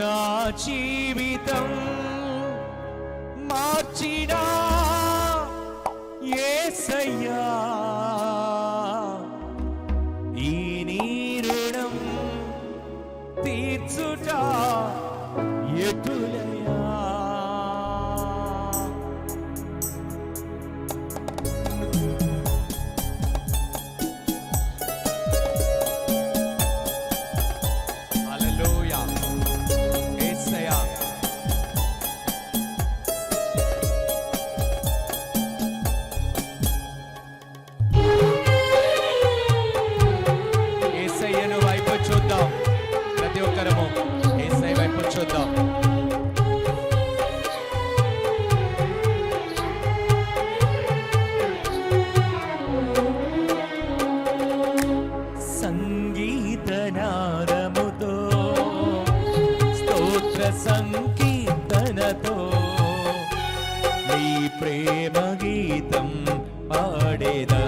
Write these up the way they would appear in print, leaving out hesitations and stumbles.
నా జీవితం మార్చినా యేసయ్యా, ఈ నీ రుణం తీర్చుట ఎటులయ్యా. సంగీతనాదముతో స్తోత్ర సంకీర్తనతో నీ ప్రేమ గీతం పాడేదా,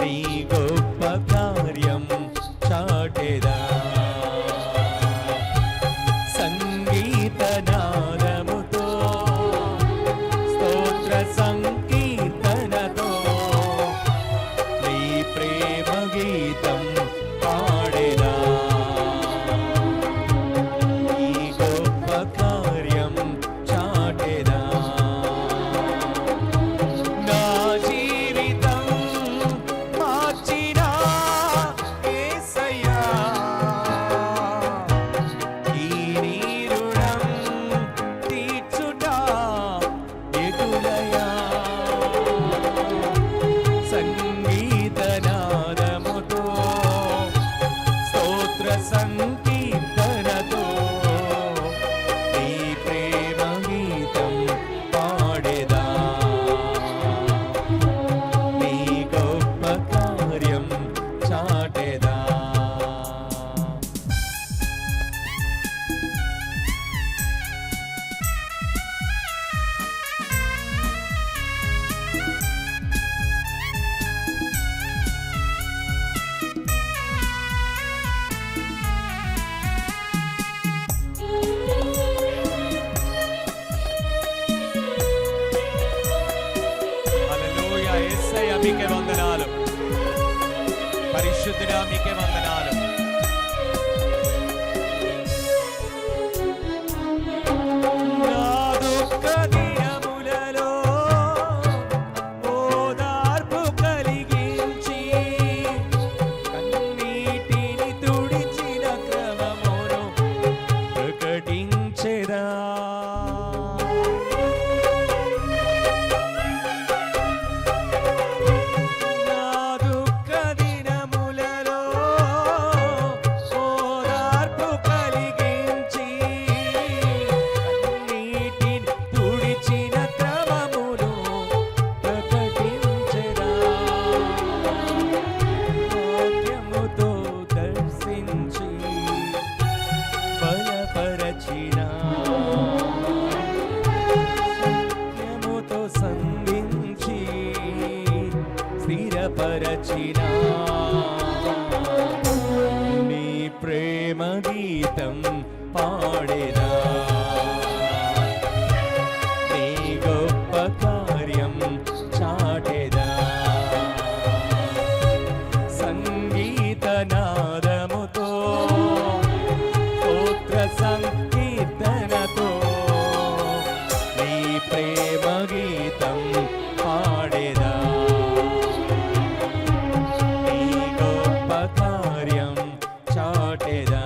నీ గొప్ప కార్యం చాటేదా. సంగీతనాదముతో స్తోత్ర సంకీర్తనతో నీ ప్రేమ గీతం పాడేదా, నీ గొప్ప కార్యం చాటేదా. నా జీవితం మార్చినా యేసయ్యా, ఈ నీ రుణం తీర్చుట ఎటులయ్యా. సంగీతనాదముతో స్తోత్ర సంకీర్తనతో నీ ప్రేమ గీతం పాడేదా, నీ గొప్ప కార్యం చాటేదా. హల్లెలూయా. యేసయ్యా మీకే వందనాలు, పరిశుద్ధుడా మీకే వందనాలు. నా దుఃఖ దినములలో ఓదార్పు కలిగించి కన్నీటిని తుడిచిన క్రమమును ప్రకటించెదా. నా దుఃఖ దినములలో ఓదార్పు కలిగించి కన్నీటిని తుడిచిన క్రమమును ప్రకటించెదా. వాక్యముతో దర్శించి బలపరచిన, సత్యముతో సంధించి స్థిరపరచిన నీ ప్రేమ గీతం పాడేదా, నీ గొప్ప కార్యం చాటేదా. సంగీతనాదముతో స్తోత్ర సంకీర్తనతో నీ ప్రేమ గీతం పాడేదా, నీ గొప్ప కార్యం చాటేదా.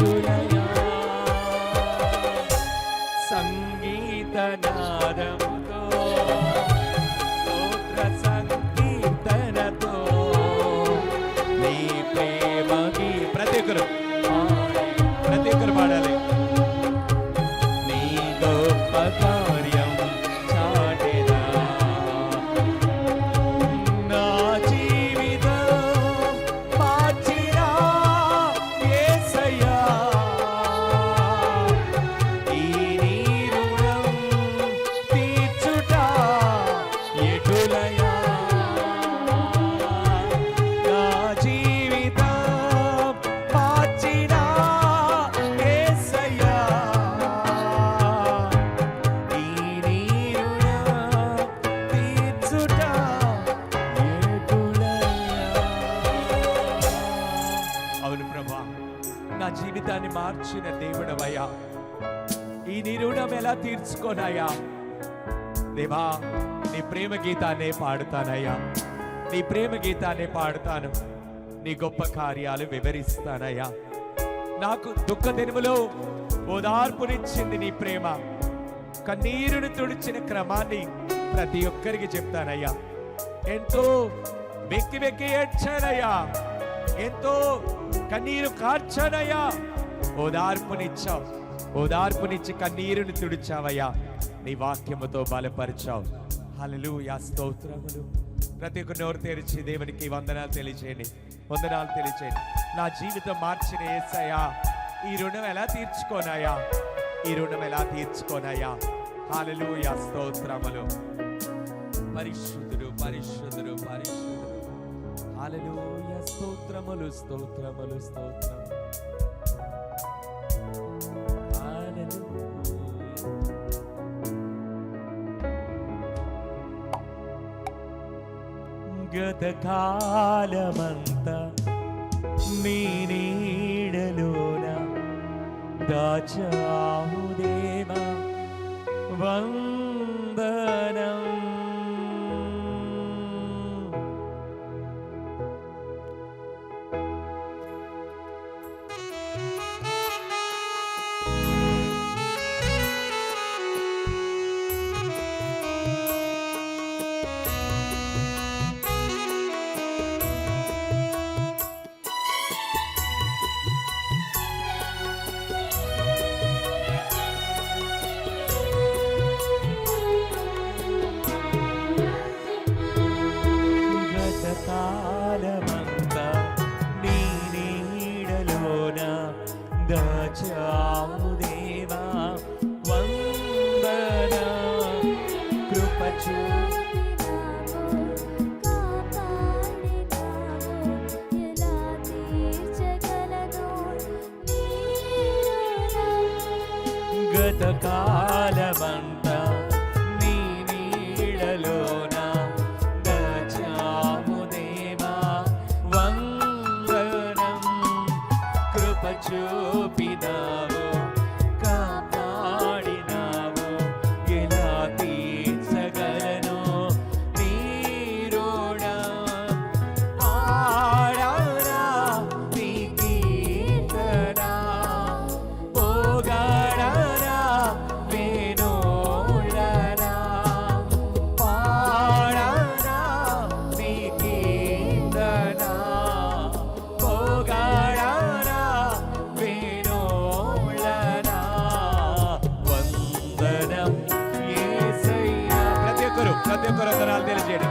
ఎటులయా సంగీత నాదముతో స్తోత్ర సంకీర్తనతో నీ ప్రేమకి ప్రతి ఒక్కరు పాడాలి. నీ గొప్ప కార్యం చాటెదా నా జీవితం మార్చినా యేసయ్యా ఈ నీ రుణం తీర్చుట ఎటులయా నా జీవితం మార్చినా యేసయ్యా ఈ నీ రుణం తీర్చుట ఎటులయా. అవును ప్రభా, నా జీవితాన్ని మార్చిన దేవుడవయ్యా, ఈ నీ రుణం ఎలా తీర్చుకోనయ్యా దేవా. నీ ప్రేమ గీతాన్నే పాడుతానయ్యా, నీ ప్రేమ గీతాన్నే పాడుతాను, నీ గొప్ప కార్యాలు వివరిస్తానయ్యా. నాకు దుఃఖ దినములో ఓదార్పునిచ్చింది నీ ప్రేమ, కన్నీరును తుడిచిన క్రమాన్ని ప్రతి ఒక్కరికి చెప్తానయ్యా. ఎంతో వెక్కి వెక్కి ఏడ్చానయ్యా, ఎంతో కన్నీరు కార్చానయ్యా. ఓదార్పునిచ్చావు, ఓదార్పునిచ్చి కన్నీరుని తుడిచావయ్యా, నీ వాక్యముతో బలపరిచావు. హల్లెలూయా, స్తోత్రములు. ప్రతి ఒక్క నోరు తెరిచి దేవునికి వందనాలు తెలియచేయండి, వందనాలు తెలియచేయండి. నా జీవితం మార్చిన యేసయ్యా, ఈ రుణం ఎలా తీర్చుకోనాయా, ఈ రుణం ఎలా తీర్చుకోనాయా. హల్లెలూయా, స్తోత్రములు. పరిశుద్ధుడు పరిశుద్ధుడు పరిశుద్ధుడు. హల్లెలూయా, స్తోత్రములు స్తోత్రములు స్తోత్రములు. గతకాలమంతా నీ నీడలోన దాచావు దేవా, వందనం. కాలమంతా నీ నీడలోన దాచావు దేవా, వందనం. కృప గతకాలమంతా నీ నీడలోన దాచావు దేవా, వందనం. కృప చూపినావు, కాపాడినావు, ఎలా తీర్చగలను నీ రుణం. పాడారా నీ కీర్తన, పోగాడారా వేణోళ్ళనా. పాడారా నీ కీర్తన, పోగాడారా వేణోళ్ళనా. వందనం యేసయ్యా. ప్రతి ఒక్కరు వందనాలు తెలియజేయండి.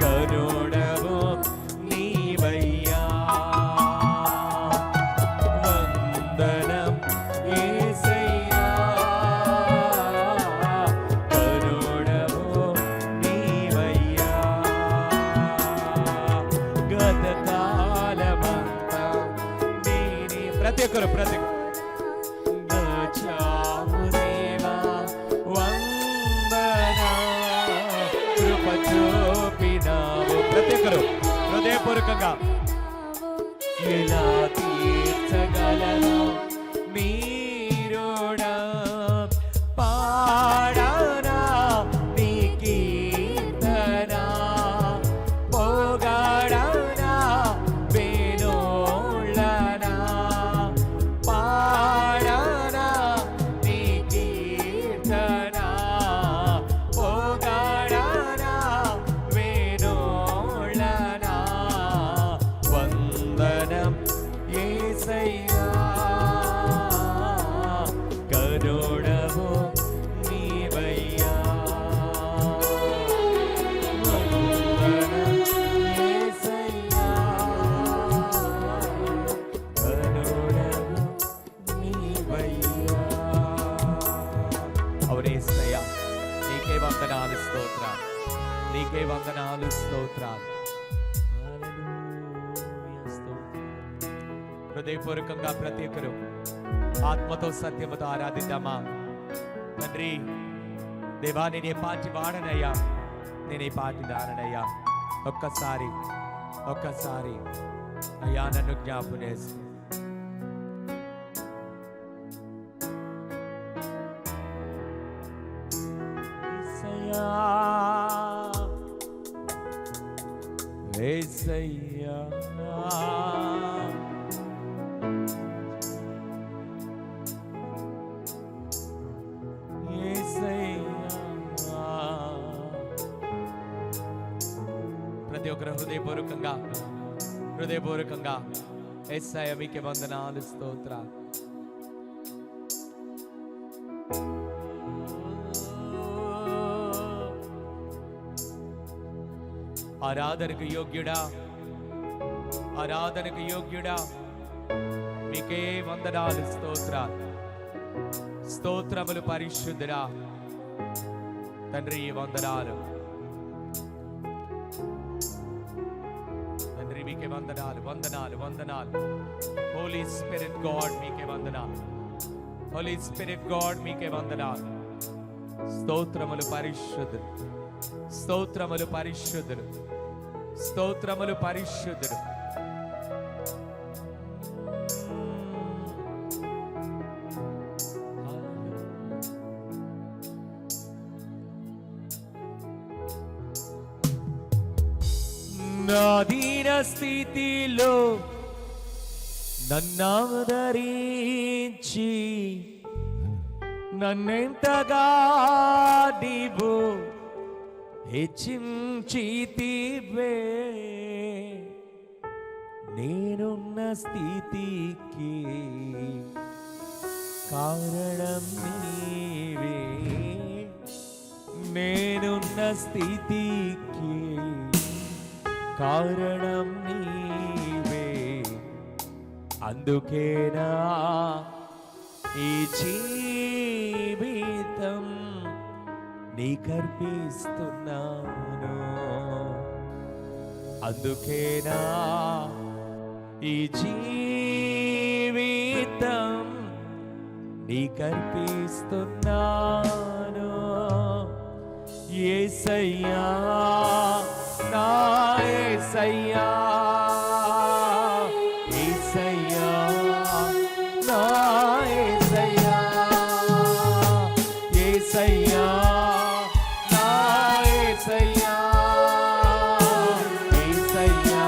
కరుణవు నీవయ్యా, వందనం యేసయ్యా. కరుణవు నీవయ్యా, గతకాలమంతా నీని. ప్రతి ఒక్కరు దాచావు దేవా, వందనం. కృప చూపినావు. ప్రతి ఒక్కరు హృదయపూర్వకంగా ఎలా తీర్చగలను నీ రుణం. పాడారా నీ కీర్తన, పోగాడారా వేణోళ్ళనా. పాడారా నీవయ్యా. అవునేసయ్యా, నీకే వందనాలు, స్తోత్రాలు, నీకే వందనాలు, స్తోత్రాలు. హల్లెలూయా, స్తోత్రం. హృదయపూర్వకంగా ప్రతి ఒక్కరు ఆత్మతో సత్యముతో ఆరాధిద్దామా. తండ్రి దేవా, నేను ఏ పాటి వాడనయ్యా, నేను ఏ పాటి దాననయ్యా. ఒక్కసారి అయ్యా నన్ను జ్ఞాపకం చేసి యేసయ్యా, ప్రతి ఒక్కరు హృదయపూర్వకంగా యేసయ్యా మీకే వందనాలు, స్తోత్రాలు. ఆరాధనకు యోగ్యుడా, మీకే వందనాలు, స్తోత్రాలు. స్తోత్రములు పరిశుద్ధుడా తండ్రి, వందనాలు తండ్రి, మీకే వందనాలు. హోలీ స్పిరిట్ గాడ్ మీకే వందనాలు. హోలీ స్పిరిట్ గాడ్ మీకే వందనాలు. స్తోత్రములు పరిశుద్ధులు, స్తోత్రములు పరిశుద్ధులు, స్తోత్రములు పరిశుద్ధులు. నా దీన స్థితిలో నన్నాదరించి నన్నెంతగా నీవు హెచ్చించితివే. నేనున్న స్థితికి కారణం నీవే. నేనున్న స్థితికి కారణం నీవే. అందుకేనా ఈ జీవితం నీకర్పిస్తున్నాను. అందుకేనా ఈ జీవితం నీకర్పిస్తున్నాను. యేసయ్యా, నా యేసయ్యా, యేసయ్యా, నా యేసయ్యా, యేసయ్యా, నా యేసయ్యా, యేసయ్యా,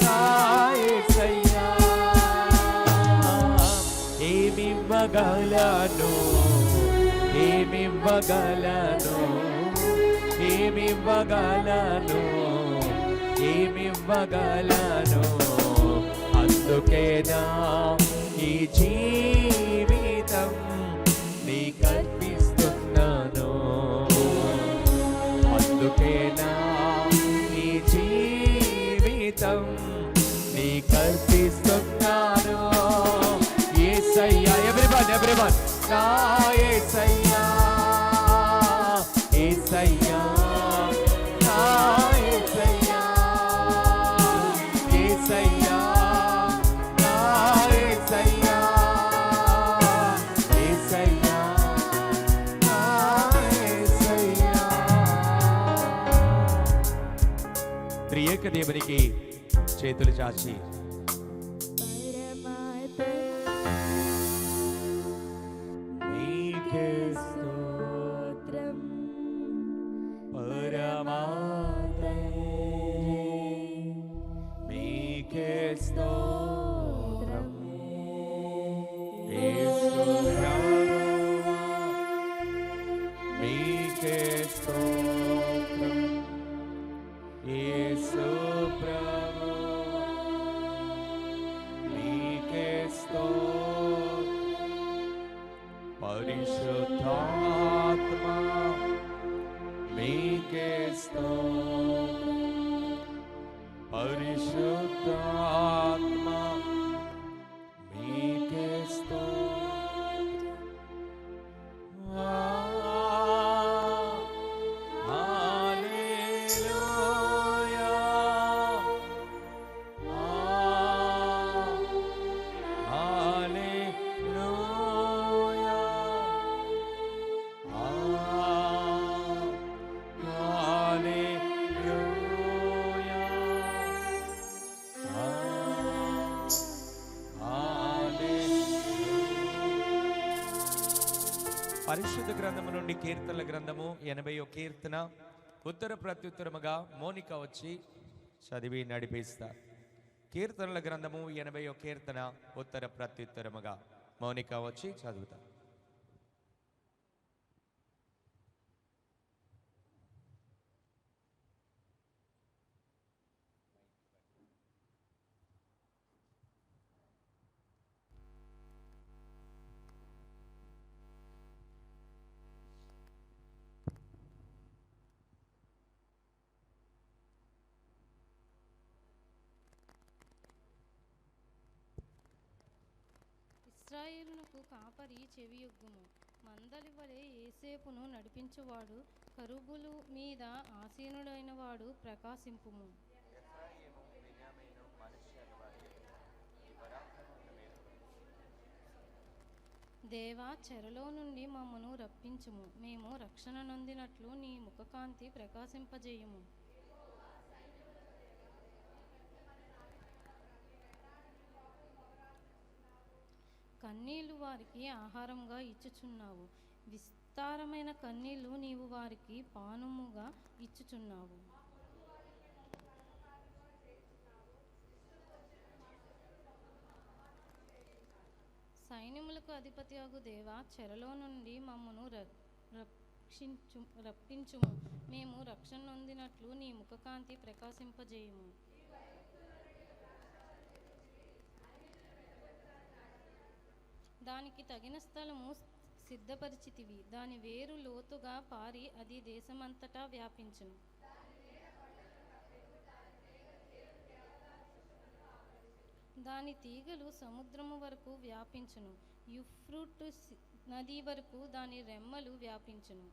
నా యేసయ్యా. ఏమివ్వగలను, ఏమివ్వగలను, ఏమివ్వగలను, ఏమివ్వగలను. అందుకేనా ఈ జీవితం నీకర్పిస్తున్నాను. అందుకేనా ఈ జీవితం నీకర్పిస్తున్నాను. యేసయ్యా, everyone, నా యేసయ్యా, యేసయ్యా, నా యేసయ్యా, యేసయ్యా, నా యేసయ్యా, యేసయ్యా, నా యేసయ్యా. త్రియేక దేవునికి చేతులు చాచి స్తోత్రం, యేసు ప్రభువా, మీకే స్తోత్రం, యేసు ప్రభువా, మీకే స్తోత్రం. పరిశుద్ధాత్మా మీకే స్తోత్రం, పరిశుద్ధాత్మా మీకే స్తోత్రం. పరిశుద్ధ గ్రంథము నుండి కీర్తనల గ్రంథము 80వ కీర్తన ఉత్తర ప్రత్యుత్తరముగా మోనిక వచ్చి చదివి నడిపిస్తారు. కీర్తనల గ్రంథము 80వ కీర్తన ఉత్తర ప్రత్యుత్తరముగా మోనిక వచ్చి చదువుతారు. ఇశ్రాయేలునకు కాపరి చెవియొగ్గుము, మందలి వలె ఏసేపును నడిపించువాడు, కరుబులు మీద ఆసీనుడైన వాడు ప్రకాశింపుము. దేవా, చెరలో నుండి మమ్మను రప్పించుము, మేము రక్షణ నొందినట్లు నీ ముఖకాంతి ప్రకాశింపజేయుము. కన్నీళ్లు వారికి ఆహారంగా ఇచ్చుచున్నావు, విస్తారమైన కన్నీళ్లు నీవు వారికి పానముగా ఇచ్చుచున్నావు. సైన్యములకు అధిపతియగు దేవా, చెరలో నుండి మమ్మను రప్పించుము, మేము రక్షణ నొందినట్లు నీ ముఖకాంతి ప్రకాశింపజేయుము. దానికి తగిన స్థలము సిద్ధపరిచితివి, దాని వేరు లోతుగా పారి అది దేశమంతటా వ్యాపించును. దాని తీగలు సముద్రము వరకు వ్యాపించును, యూఫ్రూటు నది వరకు దాని రెమ్మలు వ్యాపించును.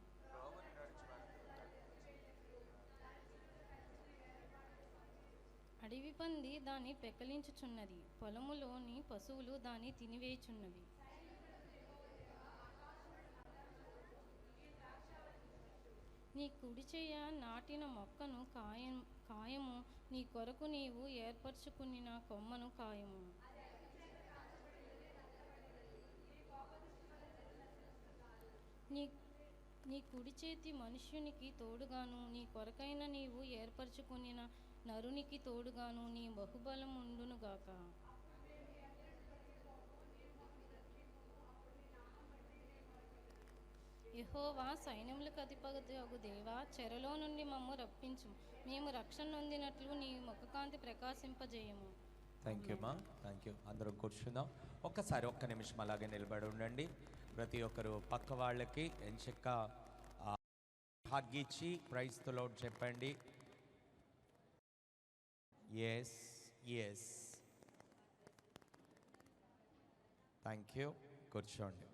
అడవి పంది దాని పెకలించుచున్నది, పొలములోని పశువులు దాని తినివేయుచున్నవి. నీ కుడి చెయ్య నాటిన మొక్కను కాయము, నీ కొరకు నీవు ఏర్పరచుకున్న కొమ్మను కాయము. నీ కుడి చేతి మనుష్యునికి తోడుగాను, నీ కొరకైన నీవు ఏర్పరచుకున్న నరునికి తోడుగాను నీ బహుబలముండునుగాక. యెహోవా, సైన్యములకు అధిపతియగు దేవా, చెరలో నుండి మమ్ము రప్పించు, మేము రక్షణ నొందినట్లు నీ ముఖకాంతి ప్రకాశింపజేయము. థ్యాంక్ యూ మా, థ్యాంక్ యూ. అందరం కూర్చుందాం. ఒక్కసారి ఒక్క నిమిషం అలాగే నిలబడి ఉండండి. ప్రతి ఒక్కరు పక్క వాళ్ళకి ఎంచక్క హగ్గిచ్చి ప్రైజ్ ది లార్డ్ చెప్పండి. Yes yes, thank you. కూర్చోండి.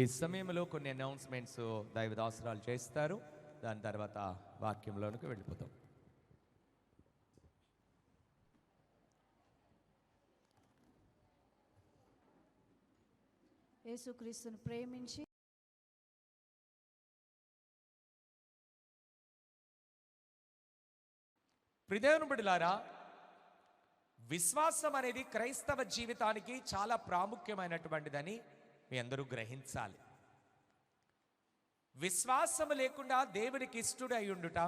ఈ సమయంలో కొన్ని అనౌన్స్మెంట్స్ దైవదాసరాలు చేస్తారు. దాని తర్వాత వాక్యంలోనికి వెళ్ళిపోతాం. యేసుక్రీస్తును ప్రేమించి ప్రియదేవుని బిడ్డలారా, విశ్వాసం అనేది క్రైస్తవ జీవితానికి చాలా ప్రాముఖ్యమైనటువంటిదని మీ అందరూ గ్రహించాలి. విశ్వాసం లేకుండా దేవునికి ఇష్టడు అయి ఉండుట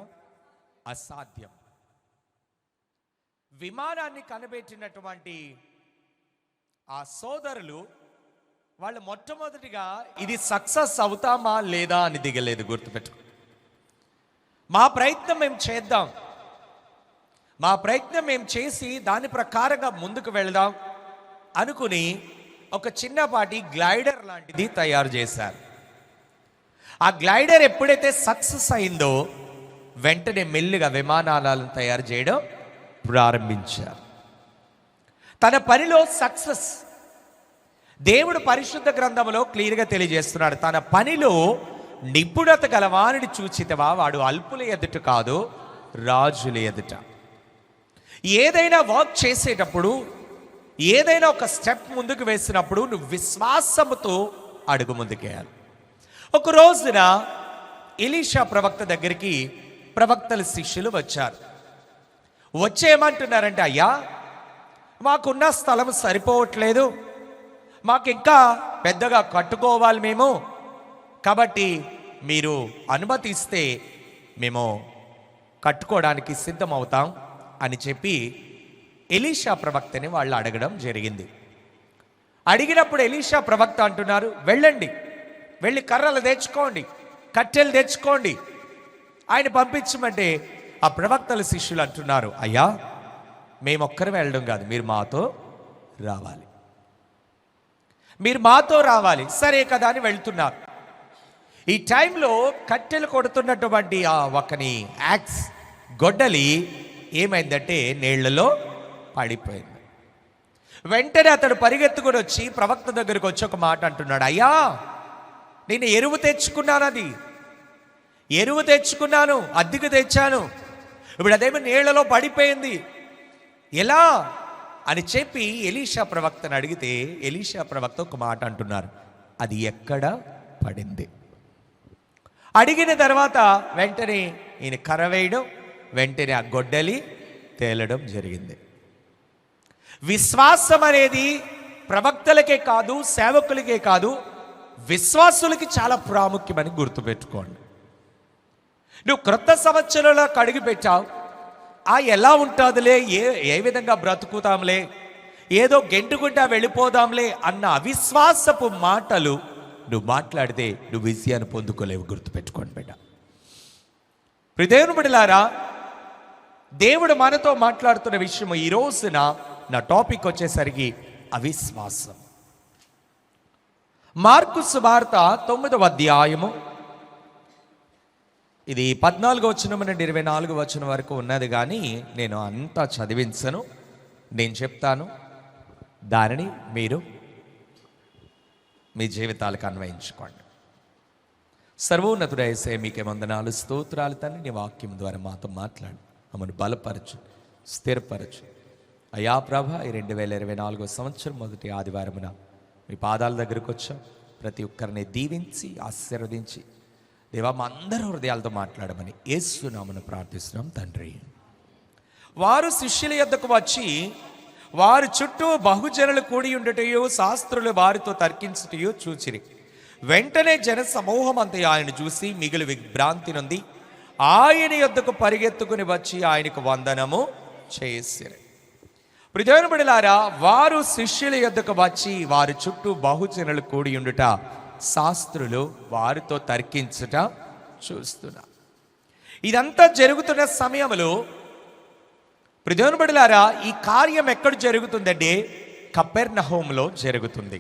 అసాధ్యం. విమానాన్ని కనిపెట్టినటువంటి ఆ సోదరులు వాళ్ళు మొట్టమొదటిగా ఇది సక్సెస్ అవుతామా లేదా అని దిగలేదు. గుర్తుపెట్టుకో, మా ప్రయత్నం మేము చేద్దాం, మా ప్రయత్నం మేము చేసి దాని ప్రకారంగా ముందుకు వెళదాం అనుకుని ఒక చిన్నపాటి గ్లైడర్ లాంటిది తయారు చేశారు. ఆ గ్లైడర్ ఎప్పుడైతే సక్సెస్ అయిందో వెంటనే మెల్లిగా విమానాలను తయారు చేయడం ప్రారంభించారు. తన పనిలో సక్సెస్ దేవుడు పరిశుద్ధ గ్రంథంలో క్లియర్గా తెలియజేస్తున్నాడు. తన పనిలో నిపుణత గలవానిని చూచితవా, వాడు అల్పుల ఎదుట కాదు రాజుల ఎదుట. ఏదైనా వర్క్ చేసేటప్పుడు, ఏదైనా ఒక స్టెప్ ముందుకు వేసినప్పుడు నువ్వు విశ్వాసముతో అడుగు ముందుకేయాలి. ఒక రోజున ఎలీషా ప్రవక్త దగ్గరికి ప్రవక్తల శిష్యులు వచ్చారు. వచ్చేయమంటున్నారంటే, అయ్యా మాకున్న స్థలం సరిపోవట్లేదు, మాకు ఇంకా పెద్దగా కట్టుకోవాలి మేము, కాబట్టి మీరు అనుమతి ఇస్తే మేము కట్టుకోవడానికి సిద్ధమవుతాం అని చెప్పి ఎలీషా ప్రవక్తని వాళ్ళు అడగడం జరిగింది. అడిగినప్పుడు ఎలీషా ప్రవక్త అంటున్నారు, వెళ్ళండి, వెళ్ళి కర్రలు తెచ్చుకోండి, కట్టెలు తెచ్చుకోండి, ఆయన పంపించమంటే ఆ ప్రవక్తల శిష్యులు అంటున్నారు, అయ్యా మేమొక్కరు వెళ్ళడం కాదు, మీరు మాతో రావాలి, మీరు మాతో రావాలి. సరే కదా అని వెళ్తున్నారు. ఈ టైంలో కట్టెలు కొడుతున్నటువంటి ఆ ఒకని యాక్స్ గొడ్డలి ఏమైందంటే నీళ్లలో పడిపోయింది. వెంటనే అతడు పరిగెత్తుకుని వచ్చి ప్రవక్త దగ్గరకు వచ్చి ఒక మాట అంటున్నాడు, అయ్యా నేను ఎరువు తెచ్చుకున్నాను, అది ఎరువు తెచ్చుకున్నాను, అద్దెకు తెచ్చాను, ఇప్పుడు అదేమో నీళ్లలో పడిపోయింది, ఎలా అని చెప్పి ఎలీషా ప్రవక్తను అడిగితే ఎలీషా ప్రవక్త ఒక మాట అంటున్నారు, అది ఎక్కడ పడింది. అడిగిన తర్వాత వెంటనే ఈయన కర్ర వేయడం, వెంటనే ఆ గొడ్డలి తేలడం జరిగింది. విశ్వాసం అనేది ప్రవక్తలకే కాదు, సేవకులకే కాదు, విశ్వాసులకి చాలా ప్రాముఖ్యమని గుర్తుపెట్టుకోండి. నువ్వు క్రొత్త సంవత్సరంలో అడుగు పెట్టావు, ఎలా ఉంటుందిలే, ఏ విధంగా బ్రతుకుతాంలే, ఏదో గెంటుకుంటా వెళ్ళిపోదాంలే అన్న అవిశ్వాసపు మాటలు నువ్వు మాట్లాడితే నువ్వు విజయాన్ని పొందుకోలేవు, గుర్తుపెట్టుకోండి బిడ్డ. దేవుని బిడ్డలారా, దేవుడు మనతో మాట్లాడుతున్న విషయం ఈ రోజున నా టాపిక్ వచ్చేసరికి అవిశ్వాసం. మార్కు సువార్త 9వ అధ్యాయము, ఇది 14వ వచనం నుండి 24వ వచనం వరకు ఉన్నది, కానీ నేను అంతా చదివించను, నేను చెప్తాను, దానిని మీరు మీ జీవితాలకు అన్వయించుకోండి. సర్వోన్నతుడ యేసయ్య మీకే వందనాలు, స్తోత్రాలు తండ్రి. నీ వాక్యం ద్వారా మాతో మాట్లాడు, మమ్మల్ని బలపరచు, స్థిరపరచు. అయ్యా ప్రభా, ఈ 2024 సంవత్సరం మొదటి ఆదివారమున మీ పాదాల దగ్గరకు వచ్చాం. ప్రతి ఒక్కరిని దీవించి ఆశీర్వదించి దేవా మా అందరి హృదయాలతో మాట్లాడమని యేసు నామమున ప్రార్థిస్తున్నాం తండ్రి. వారు శిష్యుల యొద్దకు వచ్చి వారి చుట్టూ బహుజనులు కూడి ఉండటయో, శాస్త్రులు వారితో తర్కించుటయో చూచిరి. వెంటనే జన సమూహం అంతా ఆయన చూసి మిగులు విభ్రాంతి నొంది ఆయన యొద్దకు పరిగెత్తుకుని వచ్చి ఆయనకు వందనము చేసిరి. ప్రియమైన బిడ్డలారా, వారు శిష్యుల యొద్దకు వచ్చి వారి చుట్టూ బహుజనులు కూడి ఉండుట, శాస్త్రులు వారితో తర్కించుట చూస్తున్నా. ఇదంతా జరుగుతున్న సమయంలో ప్రియమైన బిడ్డలారా, ఈ కార్యం ఎక్కడ జరుగుతుందంటే కపెర్నహూములో జరుగుతుంది.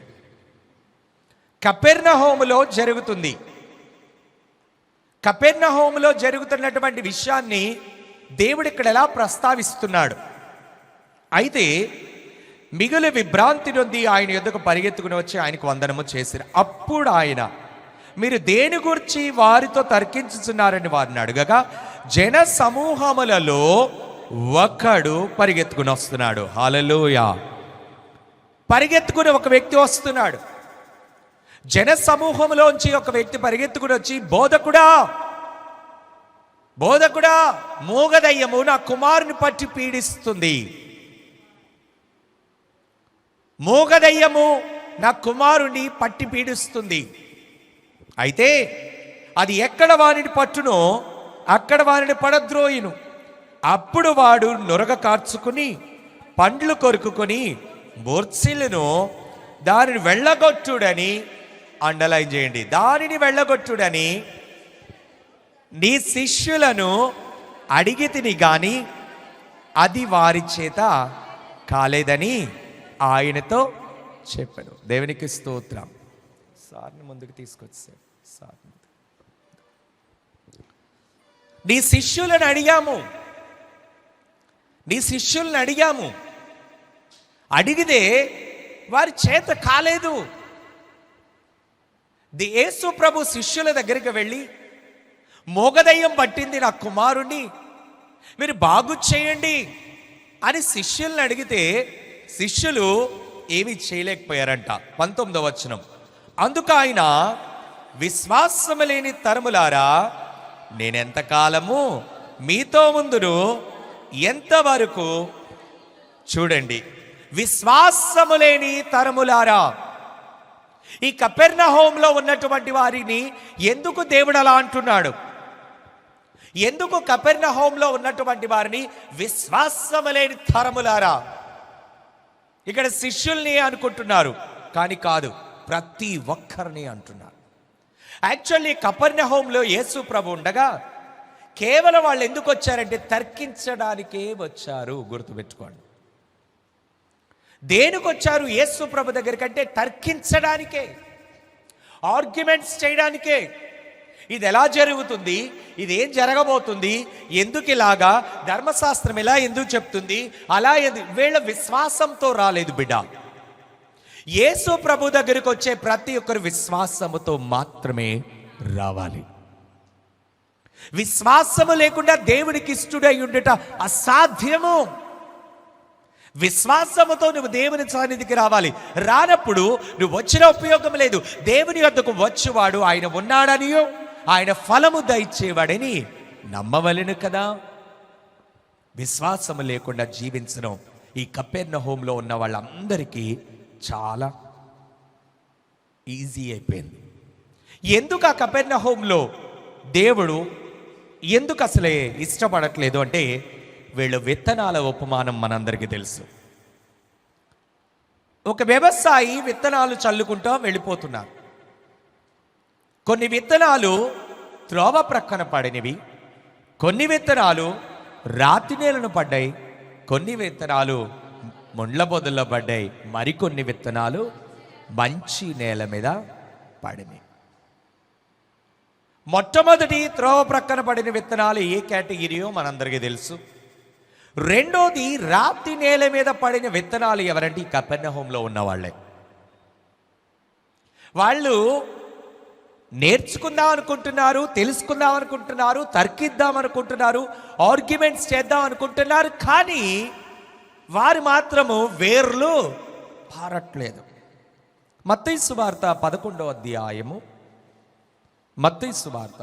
కపెర్నహూములో జరుగుతుంది. కపెర్నహూములో జరుగుతున్నటువంటి విషయాన్ని దేవుడు ఇక్కడ ఎలా ప్రస్తావిస్తున్నాడు. అయితే మిగులు విభ్రాంతి నొంది ఆయన యొద్దకు పరిగెత్తుకుని వచ్చి ఆయనకు వందనము చేసిరు. అప్పుడు ఆయన, మీరు దేని గురించి వారితో తర్కించుతున్నారని వారిని అడగగా, జన సమూహములలో ఒకడు పరిగెత్తుకుని వస్తున్నాడు. హల్లెలూయా. పరిగెత్తుకుని ఒక వ్యక్తి వస్తున్నాడు. జన సమూహంలోంచి ఒక వ్యక్తి పరిగెత్తుకుని వచ్చి, బోధకుడా, బోధకుడా, మూగదయ్యము నా కుమారుని పట్టి పీడిస్తుంది, మూగదయ్యము నా కుమారుని పట్టి పీడిస్తుంది. అయితే అది ఎక్కడ వారిని పట్టునో అక్కడ వారిని పడద్రోయును. అప్పుడు వాడు నొరగ కార్చుకుని పండ్లు కొరుకుకొని మూర్ఛిల్లును. దానిని వెళ్ళగొట్టుడని, అండర్లైన్ చేయండి, దానిని వెళ్ళగొట్టుడని నీ శిష్యులను అడిగితిని గాని అది వారి చేత కాలేదని ఆయనతో చెప్పాను. దేవునికి స్తోత్రం. సార్ని ముందుకు తీసుకొచ్చాడు. సార్, నీ శిష్యులను అడిగాము, నీ శిష్యులను అడిగాము, అడిగితే వారి చేత కాలేదు. యేసు ప్రభు శిష్యుల దగ్గరికి వెళ్ళి, మోగదయ్యం పట్టింది నా కుమారుణ్ణి, మీరు బాగు చేయండి అని శిష్యుల్ని అడిగితే శిష్యులు ఏమీ చేయలేకపోయారంట. 19వ వచనం, అందుకు ఆయన, విశ్వాసము లేని తరములారా, నేనెంతకాలము మీతో ముందును, ఎంతవరకు, చూడండి, విశ్వాసము లేని తరములారా, ఈ కపెర్నహూములో ఉన్నటువంటి వారిని ఎందుకు దేవుడు అలా అంటున్నాడు? ఎందుకు కపెర్నహూములో ఉన్నటువంటి వారిని విశ్వాసము లేని తరములారా? ఇక్కడ శిష్యుల్ని అనుకుంటున్నారు, కానీ కాదు, ప్రతి ఒక్కరిని అంటున్నారు. యాక్చువల్లీ కపెర్నహూములో యేసు ప్రభు ఉండగా కేవలం వాళ్ళు ఎందుకు వచ్చారంటే తర్కించడానికే వచ్చారు. గుర్తుపెట్టుకోండి, దేనికి వచ్చారు యేసు ప్రభు దగ్గర కంటే? తర్కించడానికే, ఆర్గ్యుమెంట్స్ చేయడానికే. ఇది ఎలా జరుగుతుంది, ఇది ఏం జరగబోతుంది, ఎందుకు ఇలాగా, ధర్మశాస్త్రం ఎలా ఎందుకు చెప్తుంది, అలా వీళ్ళ విశ్వాసంతో రాలేదు బిడ్డ. యేసు ప్రభు దగ్గరికి వచ్చే ప్రతి ఒక్కరు విశ్వాసముతో మాత్రమే రావాలి. విశ్వాసము లేకుండా దేవునికి ఇష్టడై ఉండుట అసాధ్యము. విశ్వాసముతో నువ్వు దేవుని సన్నిధికి రావాలి. రానప్పుడు నువ్వు వచ్చిన ఉపయోగం లేదు. దేవుని వద్దకు వచ్చేవాడు ఆయన ఉన్నాడనియో ఆయన ఫలము దయచేవాడని నమ్మవలెను కదా. విశ్వాసము లేకుండా జీవించడం ఈ కపెర్నహూములో ఉన్న వాళ్ళందరికీ చాలా ఈజీ అయిపోయింది. ఎందుకు ఆ కపెర్నహూములో దేవుడు ఎందుకు అసలే ఇష్టపడట్లేదు అంటే, వీళ్ళు విత్తనాల ఉపమానం మనందరికీ తెలుసు. ఒక వ్యవసాయి విత్తనాలు చల్లుకుంటూ వెళ్ళిపోతున్నారు. కొన్ని విత్తనాలు త్రోవ ప్రక్కన పడినవి, కొన్ని విత్తనాలు రాతి నేలను పడ్డాయి, కొన్ని విత్తనాలు ముండ్ల బొదల్లో పడ్డాయి, మరికొన్ని విత్తనాలు మంచి నేల మీద పడినాయి. మొట్టమొదటి త్రోవ ప్రక్కన పడిన విత్తనాలు ఏ కేటగిరీయో మనందరికీ తెలుసు. రెండోది రాతి నేల మీద పడిన విత్తనాలు ఎవరంటే ఈ కపెర్నహూములో ఉన్న వాళ్ళే. వాళ్ళు నేర్చుకుందాం అనుకుంటున్నారు, తెలుసుకుందాం అనుకుంటున్నారు, తర్కిద్దాం అనుకుంటున్నారు, ఆర్గ్యుమెంట్స్ చేద్దాం అనుకుంటున్నారు, కానీ వారు మాత్రము వేర్లు పారట్లేదు. మత్తయి సువార్త 11వ అధ్యాయము, మత్తయి సువార్త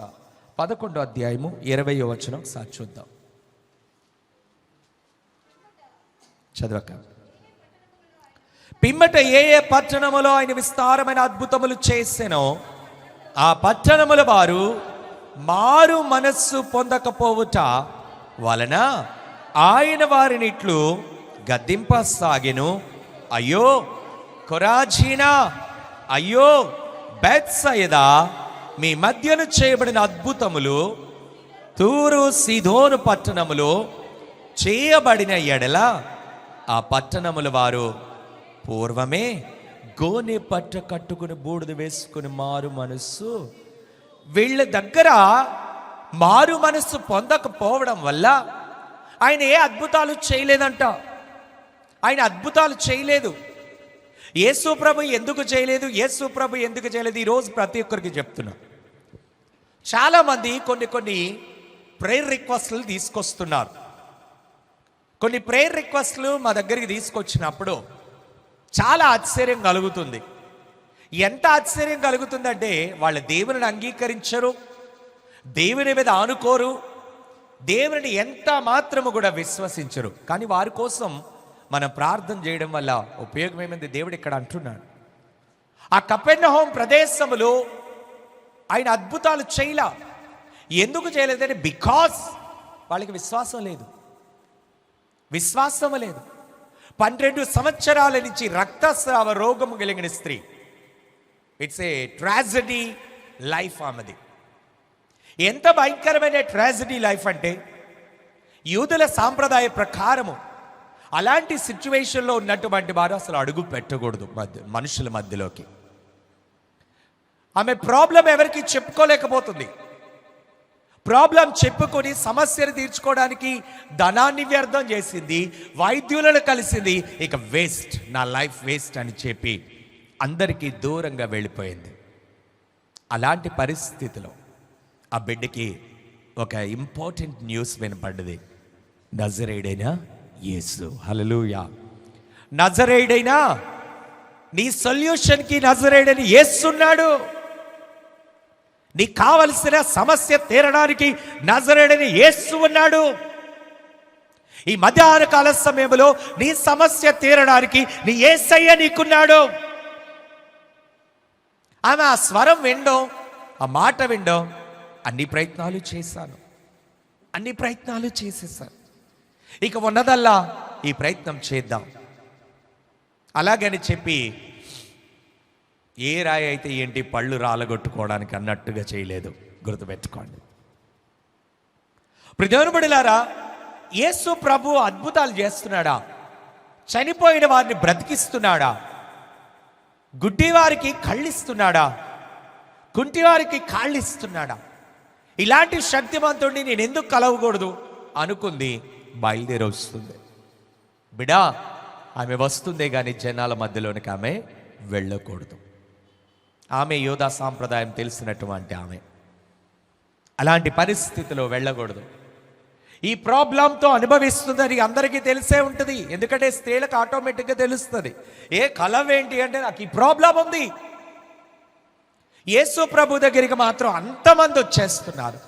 11వ అధ్యాయము 20వ వచనం ఒకసారి చూద్దాం. చదవక. పిమ్మట ఏ ఏ పట్టణములో ఆయన విస్తారమైన అద్భుతములు చేసెనో ఆ పట్టణముల వారు మారు మనస్సు పొందకపోవుట వలన ఆయన వారిని ఇట్లు గద్దింపసాగెను. అయ్యో కొరాజీనా, అయ్యో బెత్సయిదా, మీ మధ్యను చేయబడిన అద్భుతములు తూరు సీదోను పట్టణములో చేయబడిన ఎడల ఆ పట్టణముల వారు పూర్వమే గోనె పట్ట కట్టుకుని బూడిద వేసుకుని మారు మనస్సు. వీళ్ళ దగ్గర మారు మనస్సు పొందకపోవడం వల్ల ఆయన ఏ అద్భుతాలు చేయలేదంట. ఆయన అద్భుతాలు చేయలేదు. యేసు ప్రభు ఎందుకు చేయలేదు, యేసు ప్రభు ఎందుకు చేయలేదు, ఈరోజు ప్రతి ఒక్కరికి చెప్తున్నా. చాలామంది కొన్ని ప్రేయర్ రిక్వెస్ట్లు తీసుకొస్తున్నారు. కొన్ని ప్రేయర్ రిక్వెస్ట్లు మా దగ్గరికి తీసుకొచ్చినప్పుడు చాలా ఆశ్చర్యం కలుగుతుంది. ఎంత ఆశ్చర్యం కలుగుతుందంటే, వాళ్ళ దేవుని అంగీకరించరు, దేవుని మీద ఆనుకోరు, దేవుని ఎంత మాత్రము కూడా విశ్వసించరు. కానీ వారి కోసం మనం ప్రార్థన చేయడం వల్ల ఉపయోగం ఏమైంది? దేవుడు ఇక్కడ అంటున్నాడు. ఆ కపెర్నహూము ప్రదేశములో ఆయన అద్భుతాలు చేయలా. ఎందుకు చేయలేదంటే బికాస్ వాళ్ళకి విశ్వాసం లేదు. విశ్వాసము లేదు. 12 సంవత్సరాల నుంచి రక్తస్రావ రోగము కలిగిన స్త్రీ. ఇట్స్ ఏ ట్రాజడీ లైఫ్ ఆమెది. ఎంత భయంకరమైన ట్రాజడీ లైఫ్ అంటే, యూదుల సాంప్రదాయ ప్రకారము అలాంటి సిచ్యువేషన్లో ఉన్నటువంటి వారు అసలు అడుగు పెట్టకూడదు మనుషుల మధ్యలోకి. ఆమె ప్రాబ్లం ఎవరికి చెప్పుకోలేకపోతుంది. ప్రాబ్లం చెప్పుకొని సమస్యను తీర్చుకోవడానికి ధనాన్ని వ్యర్థం చేసింది, వైద్యులను కలిసింది. ఇక వేస్ట్, నా లైఫ్ వేస్ట్ అని చెప్పి అందరికీ దూరంగా వెళ్ళిపోయింది. అలాంటి పరిస్థితిలో ఆ బిడ్డకి ఒక ఇంపార్టెంట్ న్యూస్ వినపడ్డది. నజరేయుడైన యేసు. హల్లెలూయా. నజరేయుడైన నీ సొల్యూషన్కి నజరేయుడైన యేసు ఉన్నాడు. నీకు కావలసిన సమస్య తీరడానికి నజరేయుడైన యేసు ఉన్నాడు. ఈ మధ్యాహ్న కాల సమయంలో నీ సమస్య తీరడానికి నీ యేసయ్య నీకున్నాడు. ఆమె ఆ స్వరం వినడం, ఆ మాట వినడం, అన్ని ప్రయత్నాలు చేశాను, అన్ని ప్రయత్నాలు చేసేసాను. ఇక ఉన్నదల్లా ఈ ప్రయత్నం చేద్దాం అలాగని చెప్పి ఏ రాయి అయితే ఏంటి పళ్ళు రాలగొట్టుకోవడానికి అన్నట్టుగా చేయలేదు. గుర్తుపెట్టుకోండి. దేవుని బిడ్డలారా, యేసు ప్రభు అద్భుతాలు చేస్తున్నాడా? చనిపోయిన వారిని బ్రతికిస్తున్నాడా? గుడ్డివారికి కళ్ళిస్తున్నాడా? కుంటివారికి కాళ్ళిస్తున్నాడా? ఇలాంటి శక్తివంతుడిని నేను ఎందుకు కలవకూడదు అనుకుంది. బయలుదేరి వస్తుంది. బిడా, ఆమె వస్తుందే కానీ జనాల మధ్యలోనికి ఆమె వెళ్ళకూడదు. ఆమె యోధా సాంప్రదాయం తెలిసినటువంటి ఆమె అలాంటి పరిస్థితిలో వెళ్ళకూడదు. ఈ ప్రాబ్లంతో అనుభవిస్తుందని అందరికీ తెలిసే ఉంటుంది. ఎందుకంటే స్త్రీలకు ఆటోమేటిక్గా తెలుస్తుంది. ఏ కలవేంటి అంటే నాకు ఈ ప్రాబ్లం ఉంది. యేసు ప్రభు దగ్గరికి మాత్రం అంతమంది వచ్చేస్తున్నారు.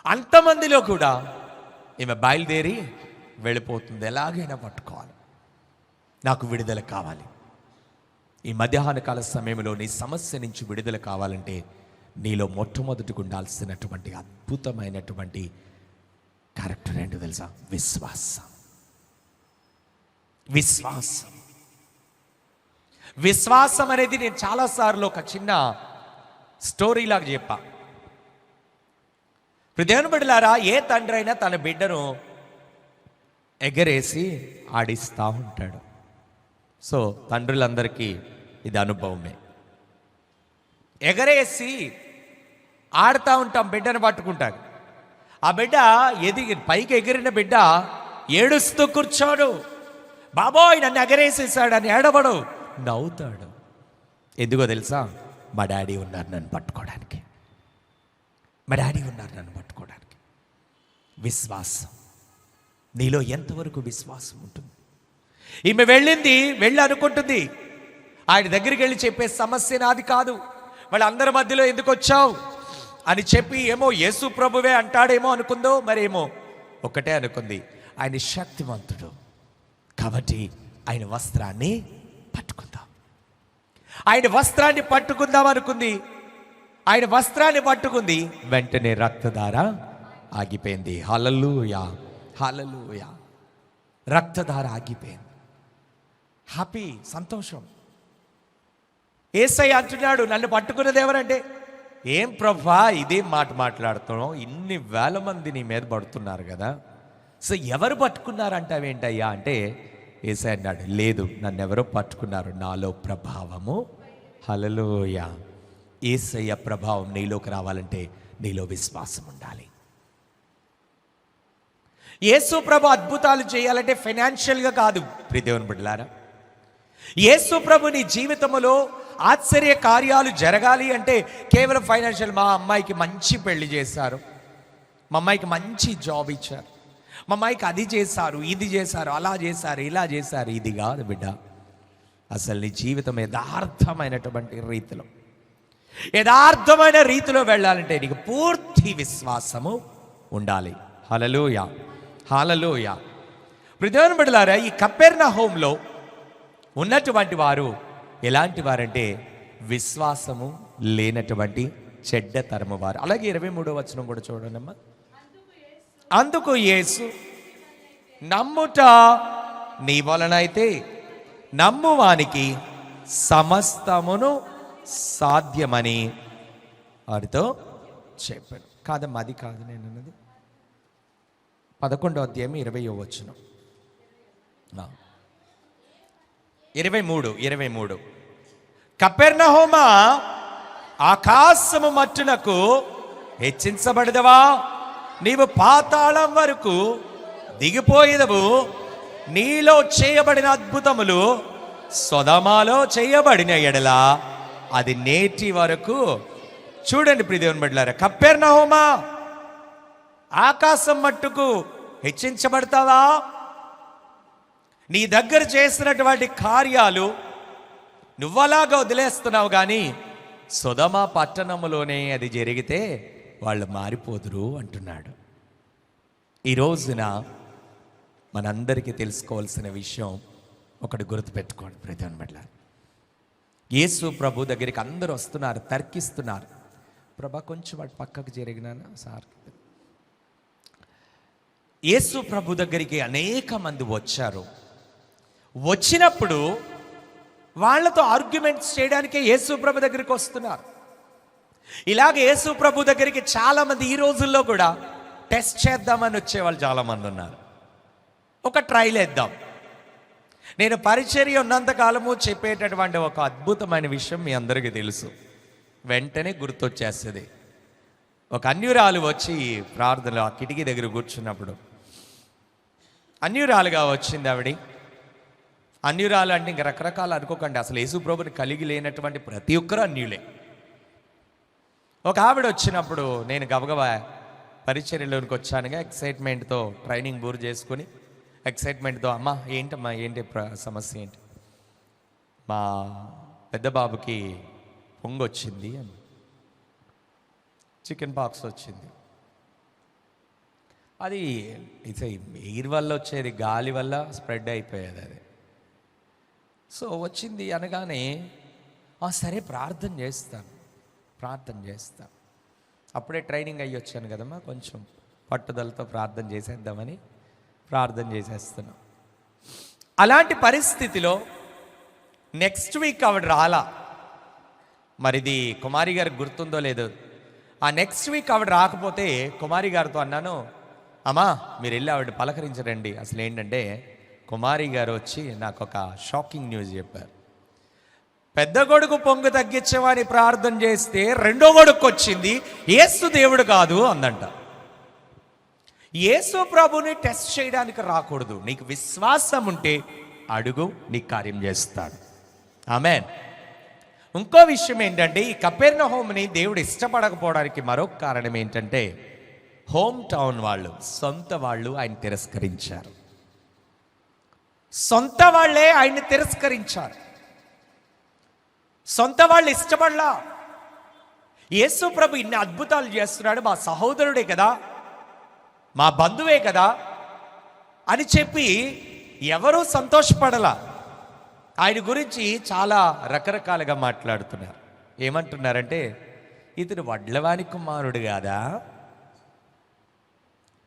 అంతమందిలో కూడా ఈమె బయలుదేరి వెళ్ళిపోతుంది. ఎలాగైనా పట్టుకోవాలి, నాకు విడుదల కావాలి. ఈ మధ్యాహ్న కాల సమయంలో నీ సమస్య నుంచి విడుదల కావాలంటే నీలో మొట్టమొదటిగా ఉండాల్సినటువంటి అద్భుతమైనటువంటి క్యారెక్టర్ ఏంటో తెలుసా? విశ్వాసం. విశ్వాసం విశ్వాసం అనేది నేను చాలాసార్లు ఒక చిన్న స్టోరీలాగా చెప్పా. దేవుని బిడ్డలారా, ఏ తండ్రి అయినా తన బిడ్డను ఎగరేసి ఆడిస్తూ ఉంటాడు. సో తండ్రులందరికీ ఇది అనుభవమే. ఎగరేసి ఆడుతూ ఉంటాం, బిడ్డను పట్టుకుంటాడు. ఆ బిడ్డ పైకి ఎగిరిన బిడ్డ ఏడుస్తూ కూర్చోడు. బాబోయ్ నన్ను ఎగరేసేసాడని ఏడవడు, నవ్వుతాడు. ఎందుకో తెలుసా? మా డాడీ ఉన్నారు నన్ను పట్టుకోవడానికి, మా డాడీ ఉన్నారు నన్ను పట్టుకోవడానికి. విశ్వాసం. నీలో ఎంతవరకు విశ్వాసం ఉంటుంది? ఈమె వెళ్ళి అనుకుంటుంది, ఆయన దగ్గరికి వెళ్ళి చెప్పే సమస్య నాది కాదు, వాళ్ళందరి మధ్యలో ఎందుకు వచ్చావు అని చెప్పి ఏమో యేసు ప్రభువే అంటాడేమో అనుకుందో, మరేమో ఒకటే అనుకుంది, ఆయన శక్తివంతుడు కాబట్టి ఆయన వస్త్రాన్ని పట్టుకుందాం. ఆయన వస్త్రాన్ని పట్టుకుందాం అనుకుంది. ఆయన వస్త్రాన్ని పట్టుకుంది, వెంటనే రక్తధార ఆగిపోయింది. హల్లెలూయా, హల్లెలూయా. రక్తధార ఆగిపోయింది. హ్యాపీ, సంతోషం. యేసయ్య అంటున్నాడు, నన్ను పట్టుకున్నది ఎవరంటే, ఏం ప్రభా ఇదేం మాట మాట్లాడుతున్నావు, ఇన్ని వేల మంది నీ మీద పడుతున్నారు కదా, సో ఎవరు పట్టుకున్నారంటావేంటయ్యా అంటే, యేసయ్య అన్నాడు, లేదు నన్ను ఎవరో పట్టుకున్నారు, నాలో ప్రభావము. హల్లెలూయా. యేసయ్య ప్రభావం నీలోకి రావాలంటే నీలో విశ్వాసం ఉండాలి. యేసు ప్రభు అద్భుతాలు చేయాలంటే ఫైనాన్షియల్గా కాదు. దేవుని బిడ్డలారా, యేసు ప్రభు నీ జీవితంలో ఆశ్చర్య కార్యాలు జరగాలి అంటే కేవలం ఫైనాన్షియల్. మా అమ్మాయికి మంచి పెళ్లి చేశారు, మా అమ్మాయికి మంచి జాబ్ ఇచ్చారు, మా అమ్మాయికి అది చేశారు, ఇది చేశారు, అలా చేశారు, ఇలా చేశారు, ఇది కాదు బిడ్డ. అసలు నీ జీవితం యథార్థమైనటువంటి రీతిలో, యథార్థమైన రీతిలో వెళ్ళాలంటే నీకు పూర్తి విశ్వాసము ఉండాలి. హల్లెలూయా, హల్లెలూయా. దేవుని బిడ్డలారా, ఈ కపెర్నహూములో ఉన్నటువంటి వారు ఎలాంటి వారంటే విశ్వాసము లేనటువంటి చెడ్డ తరము వారు. అలాగే 23వ వచనం కూడా చూడండి అమ్మా. అందుకు యేసు, నమ్ముట నీ వలనైతే నమ్మువానికి సమస్తమును సాధ్యమని వారితో చెప్పాను. కాదమ్మా, అది కాదు నేను అన్నది. 11వ అధ్యాయం 20వ వచనం, 23. కపెర్నహూమా, ఆకాశము మట్టునకు హెచ్చించబడదవా, నీవు పాతాళం వరకు దిగిపోయేదవు. నీలో చేయబడిన అద్భుతములు సొదొమలో చేయబడిన ఎడల అది నేటి వరకు. చూడండి దేవుని బిడ్డలారా, కపెర్నహూమా ఆకాశం మట్టుకు హెచ్చించబడతావా? నీ దగ్గర చేసినటువంటి కార్యాలు నువ్వలాగా వదిలేస్తున్నావు, కానీ సొదొమ పట్టణములోనే అది జరిగితే వాళ్ళు మారిపోదురు అంటున్నాడు. ఈ రోజున మనందరికీ తెలుసుకోవాల్సిన విషయం ఒకటి గుర్తుపెట్టుకోండి దేవుని బిడ్డలారా. యేసు ప్రభు దగ్గరికి అందరూ వస్తున్నారు, తర్కిస్తున్నారు. ప్రభా కొంచెం వాటి పక్కకు జరిగినా సార్. యేసు ప్రభు దగ్గరికి అనేక మంది వచ్చారు. వచ్చినప్పుడు వాళ్ళతో ఆర్గ్యుమెంట్స్ చేయడానికే యేసు ప్రభు దగ్గరికి వస్తున్నారు. ఇలాగ యేసు ప్రభు దగ్గరికి చాలామంది ఈ రోజుల్లో కూడా టెస్ట్ చేద్దామని వచ్చేవాళ్ళు చాలామంది ఉన్నారు. ఒక ట్రైల్ వేద్దాం. నేను పరిచర్య ఉన్నంతకాలము చెప్పేటటువంటి ఒక అద్భుతమైన విషయం మీ అందరికీ తెలుసు, వెంటనే గుర్తొచ్చేస్తుంది. ఒక అన్యురాలు వచ్చి ప్రార్థనలో ఆ కిటికీ దగ్గర కూర్చున్నప్పుడు, అన్యురాలుగా వచ్చింది ఆవిడ. అన్యురాలు అంటే ఇంక రకరకాలు అనుకోకండి, అసలు యేసు ప్రభుని కలిగి లేనటువంటి ప్రతి ఒక్కరూ అన్యులే. ఒక ఆవిడ వచ్చినప్పుడు నేను గబగబా పరిచర్యలోనికి వచ్చానుగా, ఎక్సైట్మెంట్తో ట్రైనింగ్ బూర్ చేసుకుని ఎక్సైట్మెంట్తో, అమ్మా ఏంటమ్మా ఏంటి సమస్య ఏంటి? మా పెద్ద బాబుకి పొంగు వచ్చింది అని, చికెన్ పాక్స్ వచ్చింది. అది ఎయిర్ వల్ల వచ్చేది, గాలి వల్ల స్ప్రెడ్ అయిపోయేది అది. సో వచ్చింది అనగానే సరే ప్రార్థన చేస్తాను. అప్పుడే ట్రైనింగ్ అయ్యి వచ్చాను కదమ్మా, కొంచెం పట్టుదలతో ప్రార్థన చేసేద్దామని ప్రార్థన చేసేస్తున్నాం. అలాంటి పరిస్థితిలో నెక్స్ట్ వీక్ ఆవిడ రాలా. మరిది కుమారి గారికి గుర్తుందో లేదో, ఆ నెక్స్ట్ వీక్ ఆవిడ రాకపోతే కుమారి గారితో అన్నాను, అమ్మా మీరు వెళ్ళి ఆవిడ పలకరించరండి. అసలు ఏంటంటే కుమారి గారు వచ్చి నాకు ఒక షాకింగ్ న్యూస్ చెప్పారు. పెద్ద కొడుకు పొంగు తగ్గించమని ప్రార్థన చేస్తే రెండో కొడుకు వచ్చింది, యేసు దేవుడు కాదు అందంట. యేసు ప్రభుని టెస్ట్ చేయడానికి రాకూడదు. నీకు విశ్వాసం ఉంటే అడుగు, నీ కార్యం చేస్తాడు. ఆమేన్. ఇంకో విషయం ఏంటంటే, ఈ కపెర్నహూముని దేవుడు ఇష్టపడకపోవడానికి మరొక కారణం ఏంటంటే, హోమ్ టౌన్ వాళ్ళు, సొంత వాళ్ళు ఆయన తిరస్కరించారు. సొంత వాళ్ళే ఆయన్ని తిరస్కరించారు. సొంత వాళ్ళు ఇష్టపడలా. యేసు ప్రభు ఇన్ని అద్భుతాలు చేస్తున్నాడు, మా సహోదరుడే కదా, మా బంధువే కదా అని చెప్పి ఎవరూ సంతోషపడలా. ఆయన గురించి చాలా రకరకాలుగా మాట్లాడుతున్నారు. ఏమంటున్నారంటే, ఇతడు వడ్లవాని కుమారుడు కాదా,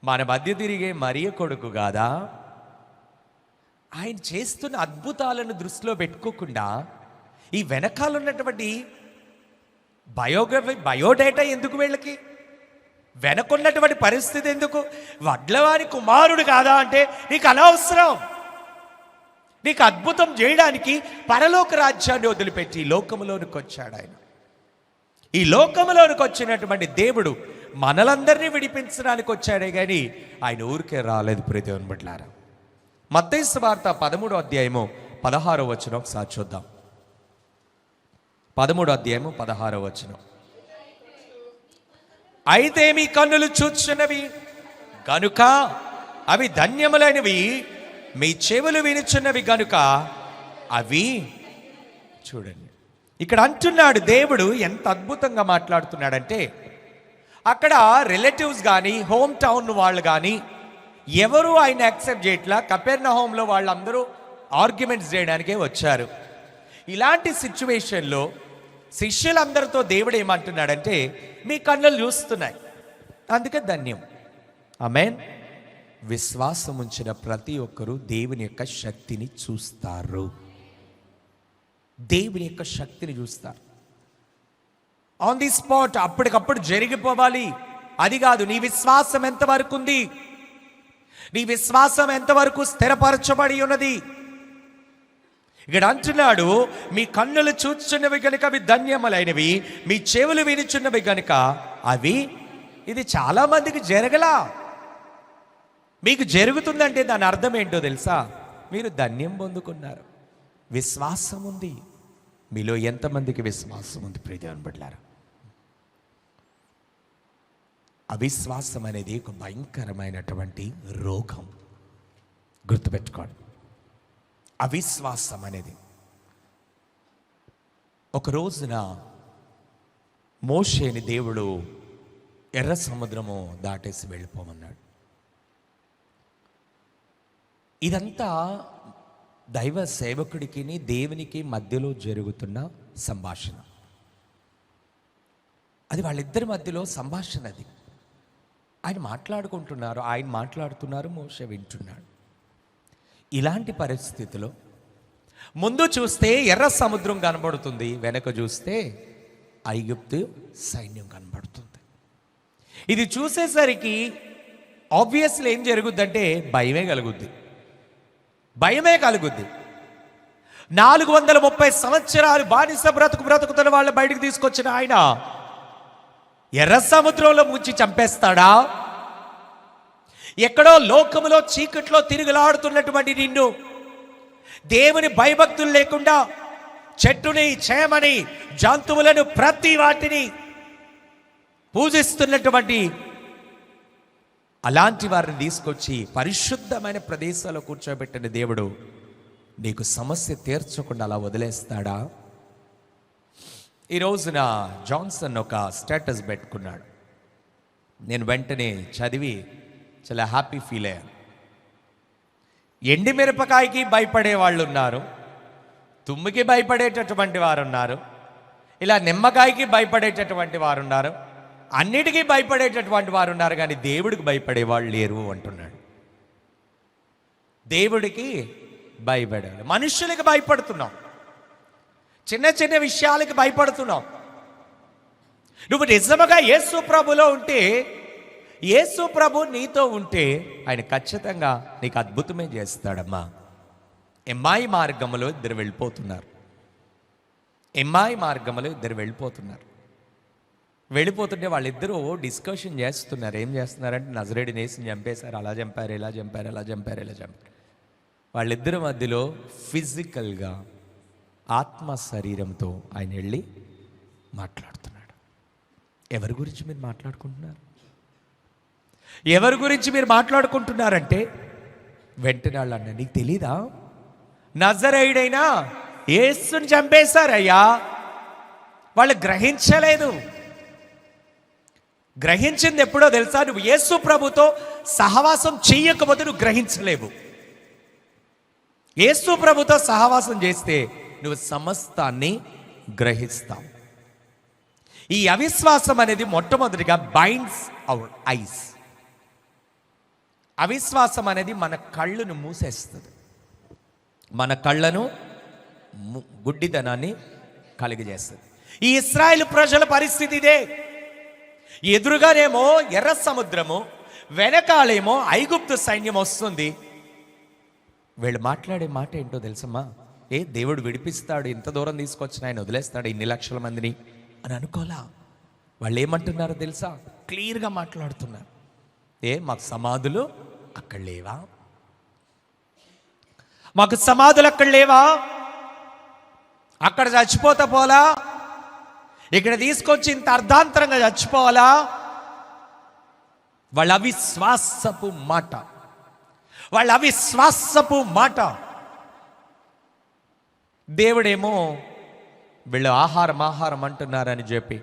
మన మధ్య తిరిగే మరియ కొడుకు కాదా? ఆయన చేస్తున్న అద్భుతాలను దృష్టిలో పెట్టుకోకుండా ఈ వెనకాల ఉన్నటువంటి బయోడేటా ఎందుకు, వీళ్ళకి వెనకున్నటువంటి పరిస్థితి ఎందుకు? వడ్లవాని కుమారుడు కాదా అంటే నీకు అనవసరం. నీకు అద్భుతం చేయడానికి పరలోక రాజ్యాన్ని వదిలిపెట్టి ఈ లోకములోనికి వచ్చాడు ఆయన. ఈ లోకములోనికి వచ్చినటువంటి దేవుడు మనలందరినీ విడిపించడానికి వచ్చాడే కానీ ఆయన ఊరికే రాలేదు. ప్రియ దేవుని బిడ్డలారా, మత్తయి సువార్త 13వ అధ్యాయము 16వ వచనం ఒకసారి చూద్దాం. 13వ అధ్యాయము 16వ వచనం. అయితే మీ కన్నులు చూచున్నవి గనుక అవి ధన్యములైనవి, మీ చెవులు వినుచున్నవి గనుక అవి. చూడండి, ఇక్కడ అంటున్నాడు దేవుడు ఎంత అద్భుతంగా మాట్లాడుతున్నాడంటే, అక్కడ రిలేటివ్స్ కానీ హోమ్ టౌన్ వాళ్ళు కానీ ఎవరు ఆయన యాక్సెప్ట్ చేయట్లా. కపెర్నహూములో వాళ్ళందరూ ఆర్గ్యుమెంట్స్ చేయడానికే వచ్చారు. ఇలాంటి సిచ్యువేషన్లో శిష్యులందరితో దేవుడు ఏమంటున్నాడంటే, మీ కన్నులు చూస్తున్నాయి, అందుకే ధన్యం. ఆమేన్. విశ్వాసం ఉంచిన ప్రతి ఒక్కరూ దేవుని యొక్క శక్తిని చూస్తారు. దేవుని యొక్క శక్తిని చూస్తారు. ఆన్ ది స్పాట్, అప్పటికప్పుడు జరిగిపోవాలి అది కాదు. నీ విశ్వాసం ఎంతవరకు ఉంది, నీ విశ్వాసం ఎంతవరకు స్థిరపరచబడి ఉన్నది. ఇక్కడ అంటున్నాడు, మీ కన్నులు చూచున్నవి కనుక అవి ధన్యములైనవి, మీ చెవులు వినుచున్నవి కనుక అవి. ఇది చాలా మందికి జరగలా. మీకు జరుగుతుందంటే దాని అర్థం ఏంటో తెలుసా? మీరు ధన్యం పొందుకున్నారు. విశ్వాసం ఉంది మీలో. ఎంతమందికి విశ్వాసం ఉంది ప్రియ దేవుని బిడ్డలారా? అవిశ్వాసం అనేది ఒక భయంకరమైనటువంటి రోగం, గుర్తుపెట్టుకోండి. అవిశ్వాసం అనేది. ఒక రోజున మోషేని దేవుడు ఎర్ర సముద్రము దాటేసి వెళ్ళిపోమన్నాడు. ఇదంతా దైవ సేవకుడికి దేవునికి మధ్యలో జరుగుతున్న సంభాషణ. అది వాళ్ళిద్దరి మధ్యలో సంభాషణ. అది ఆయన మాట్లాడుకుంటున్నారు, ఆయన మాట్లాడుతున్నారు, మోషే వింటున్నాడు. ఇలాంటి పరిస్థితిలో ముందు చూస్తే ఎర్ర సముద్రం కనబడుతుంది, వెనక చూస్తే ఐగుప్తు సైన్యం కనబడుతుంది. ఇది చూసేసరికి ఆబ్వియస్లీ ఏం జరుగుద్దంటే భయమే కలుగుద్ది. 430 సంవత్సరాలు బానిస బ్రతుకుతున్న వాళ్ళు బయటకు తీసుకొచ్చిన ఆయన ఎర్ర సముద్రంలో ముంచి చంపేస్తాడా? ఎక్కడో లోకములో చీకట్లో తిరుగులాడుతున్నటువంటి నిన్ను, దేవుని భయభక్తులు లేకుండా చెట్టుని చేమని జంతువులను ప్రతి వాటిని పూజిస్తున్నటువంటి అలాంటి వారిని తీసుకొచ్చి పరిశుద్ధమైన ప్రదేశాల్లో కూర్చోబెట్టిన దేవుడు నీకు సమస్య తీర్చకుండా అలా వదిలేస్తాడా? ఈ రోజున జాన్సన్ ఒక స్టేటస్ పెట్టుకున్నాడు. నేను వెంటనే చదివి చాలా హ్యాపీ ఫీల్ అయ్యాను. ఎండి మిరపకాయకి భయపడే వాళ్ళు ఉన్నారు, తుమ్మికి భయపడేటటువంటి వారు ఉన్నారు, ఇలా నిమ్మకాయకి భయపడేటటువంటి వారు ఉన్నారు, అన్నిటికీ భయపడేటటువంటి వారు ఉన్నారు, కానీ దేవుడికి భయపడే వాళ్ళు లేరు అంటున్నాడు. దేవుడికి భయపడాలి. మనుషులకి భయపడుతున్నాం, చిన్న చిన్న విషయాలకి భయపడుతున్నాం. నువ్వు నిజముగా యేసు ప్రభులో ఉంటే, యేసు ప్రభు నీతో ఉంటే ఆయన ఖచ్చితంగా నీకు అద్భుతమే చేస్తాడమ్మా. ఎమ్మాయి మార్గంలో ఇద్దరు వెళ్ళిపోతున్నారు. వెళ్ళిపోతుంటే వాళ్ళిద్దరూ డిస్కషన్ చేస్తున్నారు. ఏం చేస్తున్నారంటే నజరేయుడిని యేసుని చంపేశారు, అలా చంపారు, ఇలా చంపారు. వాళ్ళిద్దరి మధ్యలో ఫిజికల్గా ఆత్మ శరీరంతో ఆయన వెళ్ళి మాట్లాడుతున్నాడు. ఎవరి గురించి మీరు మాట్లాడుకుంటున్నారంటే వెంటనే వాళ్ళు అన్న, నీకు తెలీదా నజరేయుడైనా యేసుని చంపేశారయ్యా. వాళ్ళు గ్రహించలేదు. గ్రహించింది ఎప్పుడో తెలుసా? నువ్వు యేసు ప్రభుతో సహవాసం చెయ్యకపోతే నువ్వు గ్రహించలేవు. యేసు ప్రభుతో సహవాసం చేస్తే నువ్వు సమస్తాన్ని గ్రహిస్తావు. ఈ అవిశ్వాసం అనేది మొట్టమొదటిగా బైండ్స్ అవర్ ఐస్. అవిశ్వాసం అనేది మన కళ్ళను మూసేస్తుంది, మన కళ్ళను గుడ్డితనాన్ని కలిగజేస్తుంది. ఈ ఇశ్రాయేలు ప్రజల పరిస్థితి ఇదే. ఎదురుగానేమో ఎర్ర సముద్రము, వెనకాలేమో ఐగుప్తు సైన్యం వస్తుంది. వీళ్ళు మాట్లాడే మాట ఏంటో తెలుసమ్మా? దేవుడు విడిపిస్తాడు, ఇంత దూరం తీసుకొచ్చిన ఆయన వదిలేస్తాడు ఇన్ని లక్షల మందిని అని అనుకోలా. వాళ్ళు ఏమంటున్నారో తెలుసా? క్లియర్గా మాట్లాడుతున్నారు. మాకు సమాధులు అక్కడ లేవా? అక్కడ చచ్చిపోతా పోలా? ఇక్కడ తీసుకొచ్చి ఇంత అర్ధాంతరంగా చచ్చిపోవాలా? వాళ్ళ అవిశ్వాసపు దేవుడేమో వీళ్ళు ఆహారం అంటున్నారని చెప్పి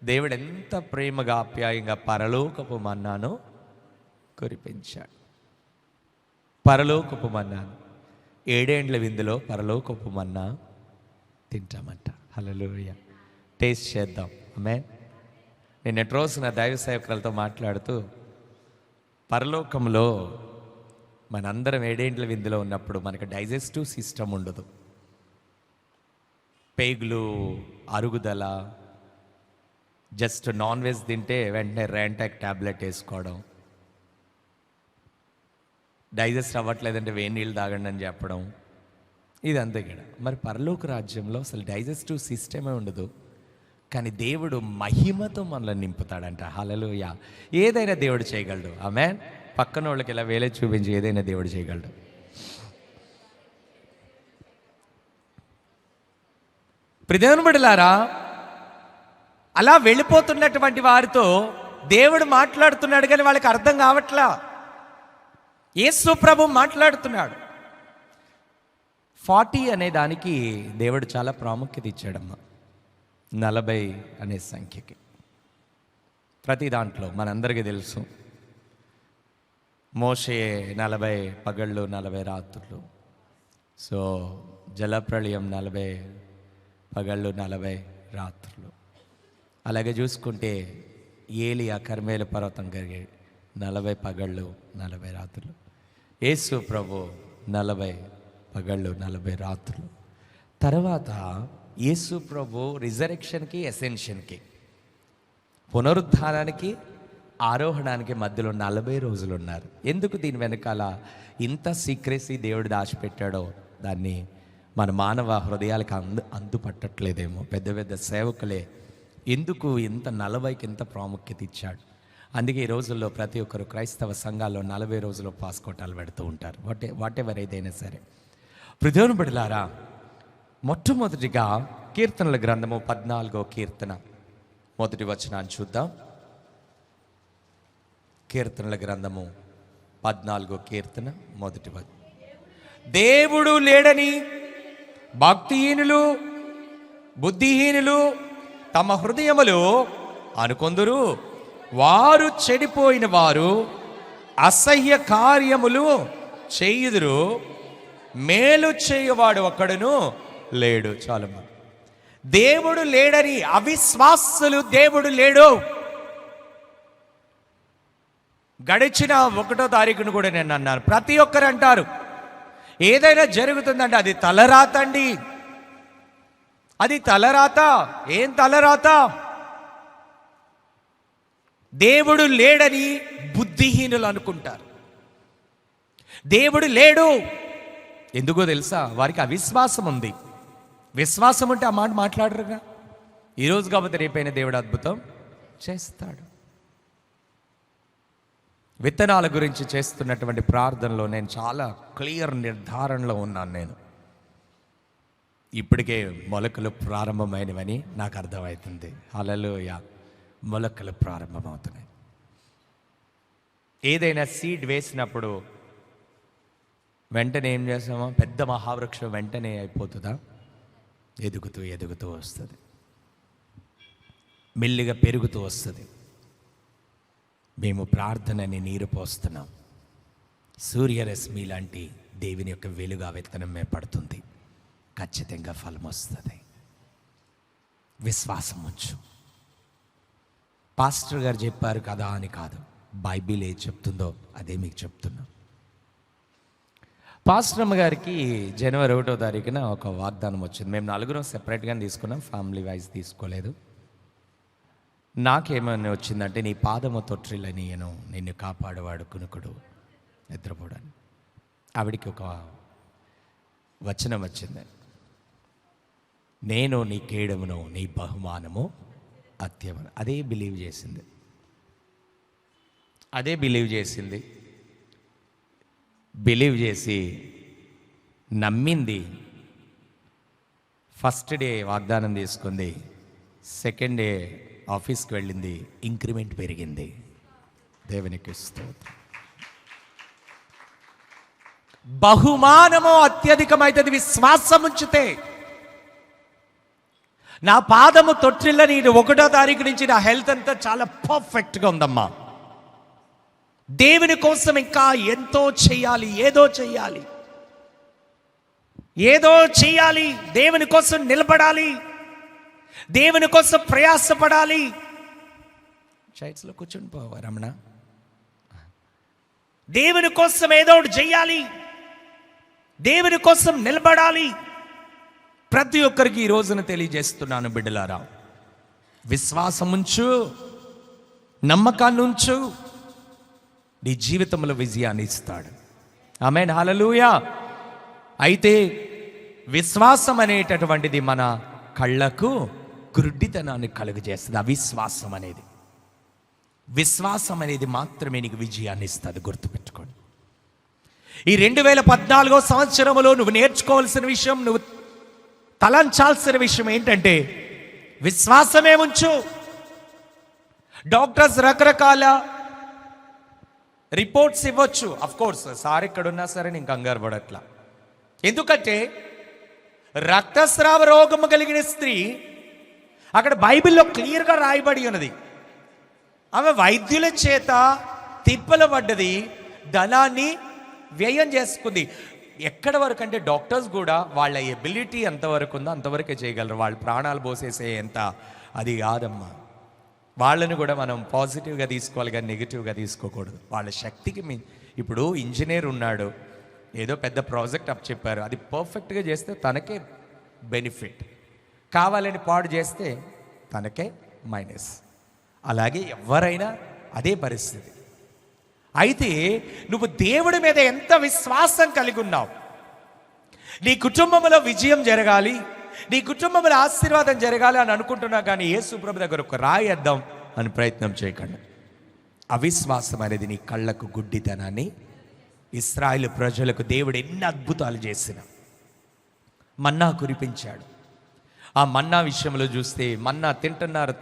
దేవుడు ఎంత ప్రేమగా ఆప్యాయంగా పరలోకపు మన్నాను కురిపించాడు. పరలోకపు మన్నాను 7 ఏండ్ల విందులో పరలోకపు మన్నా తింటామంట. హల్లెలూయా. టేస్ట్ చేద్దాం. ఆమేన్. నేను రోజు నా దైవ సేవకులతో మాట్లాడుతూ, పరలోకంలో మనందరం 7 ఏండ్ల విందులో ఉన్నప్పుడు మనకు డైజెస్టివ్ సిస్టమ్ ఉండదు. పేగులు అరుగుదల, జస్ట్ నాన్ వెజ్ తింటే వెంటనే ర్యాంటాక్ ట్యాబ్లెట్ వేసుకోవడం, డైజెస్ట్ అవ్వట్లేదంటే వేడి నీళ్ళు తాగండి అని చెప్పడం, ఇదంతా ఇక్కడ. మరి పరలోక రాజ్యంలో అసలు డైజెస్టివ్ సిస్టమే ఉండదు, కానీ దేవుడు మహిమతో మనల్ని నింపుతాడంట. హల్లెలూయా. ఏదైనా దేవుడు చేయగలడు. ఆమేన్. పక్కన వాళ్ళకి ఇలా వేలే చూపించి ఏదైనా దేవుడు చేయగలడు. ప్రియమైన బిడ్డలారా, అలా వెళ్ళిపోతున్నటువంటి వారితో దేవుడు మాట్లాడుతున్నాడు, కానీ వాళ్ళకి అర్థం కావట్లా. యేసు ప్రభు మాట్లాడుతున్నాడు. 40 అనే దానికి దేవుడు చాలా ప్రాముఖ్యత ఇచ్చాడమ్మా. 40 అనే సంఖ్యకి ప్రతి దాంట్లో మనందరికీ తెలుసు. మోషే 40 పగళ్ళు 40 రాత్రులు, సో జలప్రళయం 40 పగళ్ళు 40 రాత్రులు. అలాగే చూసుకుంటే ఏలియా కర్మేలు పర్వతం కలిగి 40 పగళ్ళు 40 రాత్రులు. యేసు ప్రభు 40 పగళ్ళు 40 రాత్రులు. తర్వాత యేసు ప్రభు రిజరెక్షన్కి ఎసెన్షన్కి పునరుద్ధానానికి ఆరోహణానికి మధ్యలో 40 రోజులు ఉన్నారు. ఎందుకు దీని వెనకాల ఇంత సీక్రెసీ దేవుడు దాచిపెట్టాడో దాన్ని మన మానవ హృదయాలకు అందుపట్టట్లేదేమో. పెద్ద పెద్ద సేవకులే ఎందుకు ఇంత 40కి ఇంత ప్రాముఖ్యత ఇచ్చాడు. అందుకే ఈ రోజుల్లో ప్రతి ఒక్కరు క్రైస్తవ సంఘాల్లో 40 రోజులు పాస్కోటాలు పెడుతూ ఉంటారు. వాట్ ఎవర్ ఏదైనా సరే. దేవుని బిడ్డలారా, మొట్టమొదటిగా కీర్తనల గ్రంథము 14వ కీర్తన మొదటి వచనాన్ని చూద్దాం. కీర్తనల గ్రంథము 14వ కీర్తన మొదటి వచనం. దేవుడు లేడని భక్తిహీనులు బుద్ధిహీనులు తమ హృదయములు అనుకొందురు. వారు చెడిపోయిన వారు అసహ్య కార్యములు చేయుదురు. మేలు చేయవాడు ఒక్కడును లేడు. చాలమ్మా. దేవుడు లేడని అవిశ్వాసులు దేవుడు లేడు. గడిచిన 1వ తారీఖును కూడా నేను అన్నాను. ప్రతి ఒక్కరు అంటారు ఏదైనా జరుగుతుందంటే అది తలరాత అండి, అది తలరాత. ఏం తలరాత? దేవుడు లేడని బుద్ధిహీనులు అనుకుంటారు. దేవుడు లేడు ఎందుకో తెలుసా? వారికి అవిశ్వాసం ఉంది. విశ్వాసం ఉంటే ఆ మాట మాట్లాడరుగా. ఈరోజు కాబట్టి రేపైన దేవుడు అద్భుతం చేస్తాడు. విత్తనాల గురించి చేస్తున్నటువంటి ప్రార్థనలో నేను చాలా క్లియర్ నిర్ధారణలో ఉన్నాను. నేను ఇప్పటికే మొలకలు ప్రారంభమైనవని నాకు అర్థమవుతుంది. హల్లెలూయా. మొలకలు ప్రారంభమవుతున్నాయి. ఏదైనా సీడ్ వేసినప్పుడు వెంటనే ఏం చేస్తామో, పెద్ద మహావృక్షం వెంటనే అయిపోతుందా? ఎదుగుతూ ఎదుగుతూ వస్తుంది, మెల్లిగా పెరుగుతూ వస్తుంది. మేము ప్రార్థనని నీరు పోస్తున్నాం. సూర్యరశ్మి లాంటి దేవుని యొక్క వెలుగు ఆ విత్తనం మీద పడుతుంది. ఖచ్చితంగా ఫలం వస్తుంది. విశ్వాసం ఉంచు. పాస్టర్ గారు చెప్పారు కదా అని కాదు, బైబిల్ ఏది చెప్తుందో అదే మీకు చెప్తున్నా. పాస్టర్ అమ్మ గారికి జనవరి 1వ తారీఖున ఒక వాగ్దానం వచ్చింది. మేము 4 సెపరేట్గానే తీసుకున్నాం, ఫ్యామిలీ వైజ్ తీసుకోలేదు. నాకేమని వచ్చిందంటే, నీ పాదము తొట్టిల్లని నిన్ను కాపాడువాడు కునుకుడు నిద్రపోడాను. ఆవిడికి ఒక వచనం వచ్చింది, నేను నీ కేడమును నీ బహుమానము అత్యవన. అదే బిలీవ్ చేసింది. బిలీవ్ చేసి నమ్మింది. ఫస్ట్ డే వాగ్దానం తీసుకుంది, సెకండ్ డే ఆఫీస్కి వెళ్ళింది, ఇంక్రిమెంట్ పెరిగింది. దేవునికి స్తోత్రం. బహుమానము అత్యధికమైనది విశ్వాసం ఉంచితే. నా పాదము తొట్టిల్లని 1వ తారీఖు నుంచి నా హెల్త్ అంతా చాలా పర్ఫెక్ట్గా ఉందమ్మా. దేవుని కోసం ఇంకా ఎంతో చేయాలి, ఏదో చేయాలి. దేవుని కోసం నిలబడాలి, దేవుని కోసం ప్రయాసపడాలి. చైర్స్లో కూర్చుని పోవా రమణ. దేవుని కోసం ఏదో ఒకటి చెయ్యాలి, దేవుని కోసం నిలబడాలి. ప్రతి ఒక్కరికి ఈ రోజున తెలియజేస్తున్నాను బిడ్డలారా, విశ్వాసం ఉంచు, నమ్మకాన్ని ఉంచు, నీ జీవితంలో విజయాన్ని ఇస్తాడు. ఆమేన్, హల్లెలూయా. అయితే విశ్వాసం అనేటటువంటిది మన కళ్ళకు గుడ్డితనాన్ని కలుగజేస్తుంది. విశ్వాసం అనేది మాత్రమే నీకు విజయాన్ని ఇస్తుంది. గుర్తుపెట్టుకోండి. ఈ 2014వ సంవత్సరంలో నువ్వు నేర్చుకోవాల్సిన విషయం, నువ్వు తలంచాల్సిన విషయం ఏంటంటే విశ్వాసమే ఉంచు. డాక్టర్స్ రకరకాల రిపోర్ట్స్ ఇవ్వచ్చు. అఫ్ కోర్స్ సార్ ఎక్కడున్నా సరే నేను కంగారు పడట్లా. ఎందుకంటే రక్తస్రావ రోగము కలిగిన స్త్రీ అక్కడ బైబిల్లో క్లియర్గా రాయబడి ఉన్నది. ఆమె వైద్యుల చేత తిప్పలు పడ్డది, ధనాన్ని వ్యయం చేసుకుంది. ఎక్కడ వరకు అంటే డాక్టర్స్ కూడా వాళ్ళ ఎబిలిటీ ఎంతవరకు ఉందో అంతవరకే చేయగలరు. వాళ్ళు ప్రాణాలు పోసేసే ఎంత అది కాదమ్మా. వాళ్ళని కూడా మనం పాజిటివ్గా తీసుకోవాలి కానీ నెగిటివ్గా తీసుకోకూడదు. వాళ్ళ శక్తికి ఇప్పుడు ఇంజనీర్ ఉన్నాడు, ఏదో పెద్ద ప్రాజెక్ట్ అప్ చెప్పారు, అది పర్ఫెక్ట్గా చేస్తే తనకే బెనిఫిట్, కావాలని పాడు చేస్తే తనకే మైనస్. అలాగే ఎవరైనా అదే పరిస్థితి. అయితే నువ్వు దేవుడి మీద ఎంత విశ్వాసం కలిగి ఉన్నావు, నీ కుటుంబంలో విజయం జరగాలి, నీ కుటుంబంలో ఆశీర్వాదం జరగాలి అని అనుకుంటున్నా కానీ యేసు ప్రభు దగ్గర ఒక రాయేద్దాం అని ప్రయత్నం చేయకండి. అవిశ్వాసం అనేది నీ కళ్ళకు గుడ్డితనాన్ని. ఇశ్రాయేలు ప్రజలకు దేవుడు ఎన్ని అద్భుతాలు చేసిన, మన్నా కురిపించాడు. ఆ మన్నా విషయంలో చూస్తే మన్నా తింటున్నారు.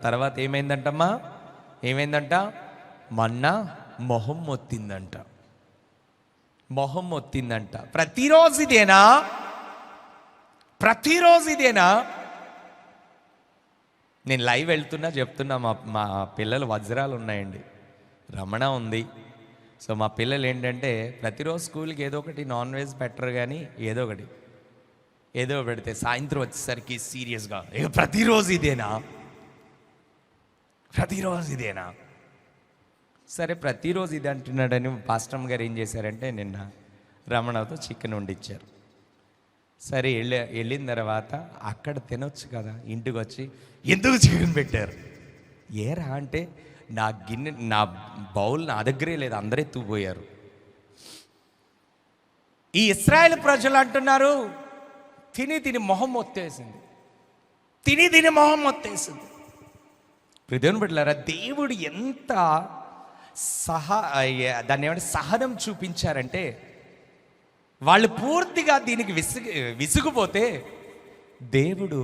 తర్వాత ఏమైందంటమ్మా? ఏమైందంట? మన్నా మొహం మొత్తిందంట. ప్రతిరోజు ఇదేనా? నేను లైవ్ వెళ్తున్నా చెప్తున్నా, మా పిల్లలు వజ్రాలు ఉన్నాయండి, రమణ ఉంది. సో మా పిల్లలు ఏంటంటే ప్రతిరోజు స్కూల్కి ఏదో ఒకటి నాన్ వెజ్ పెట్టరు కానీ ఏదో పెడితే సాయంత్రం వచ్చేసరికి సీరియస్గా ప్రతిరోజు ఇదేనా? సరే ప్రతిరోజు ఇది అంటున్నాడని పాస్టర్ గారు ఏం చేశారంటే నిన్న రమణతో చికెన్ వండిచ్చారు. సరే వెళ్ళిన తర్వాత అక్కడ తినొచ్చు కదా, ఇంటికి వచ్చి ఎందుకు చికెన్ పెట్టారు? ఏరా అంటే నా గిన్నె, నా బౌల్ నా దగ్గరే లేదు, అందరూ ఎత్తుకుపోయారు. ఈ ఇశ్రాయేలు ప్రజలు అంటున్నారు తిని మొహం మొత్తేసింది. దేవుని బిడ్డలారా, దేవుడు ఎంత దాన్ని ఏమంటే సహనం చూపించారంటే, వాళ్ళు పూర్తిగా దీనికి విసుగుపోతే దేవుడు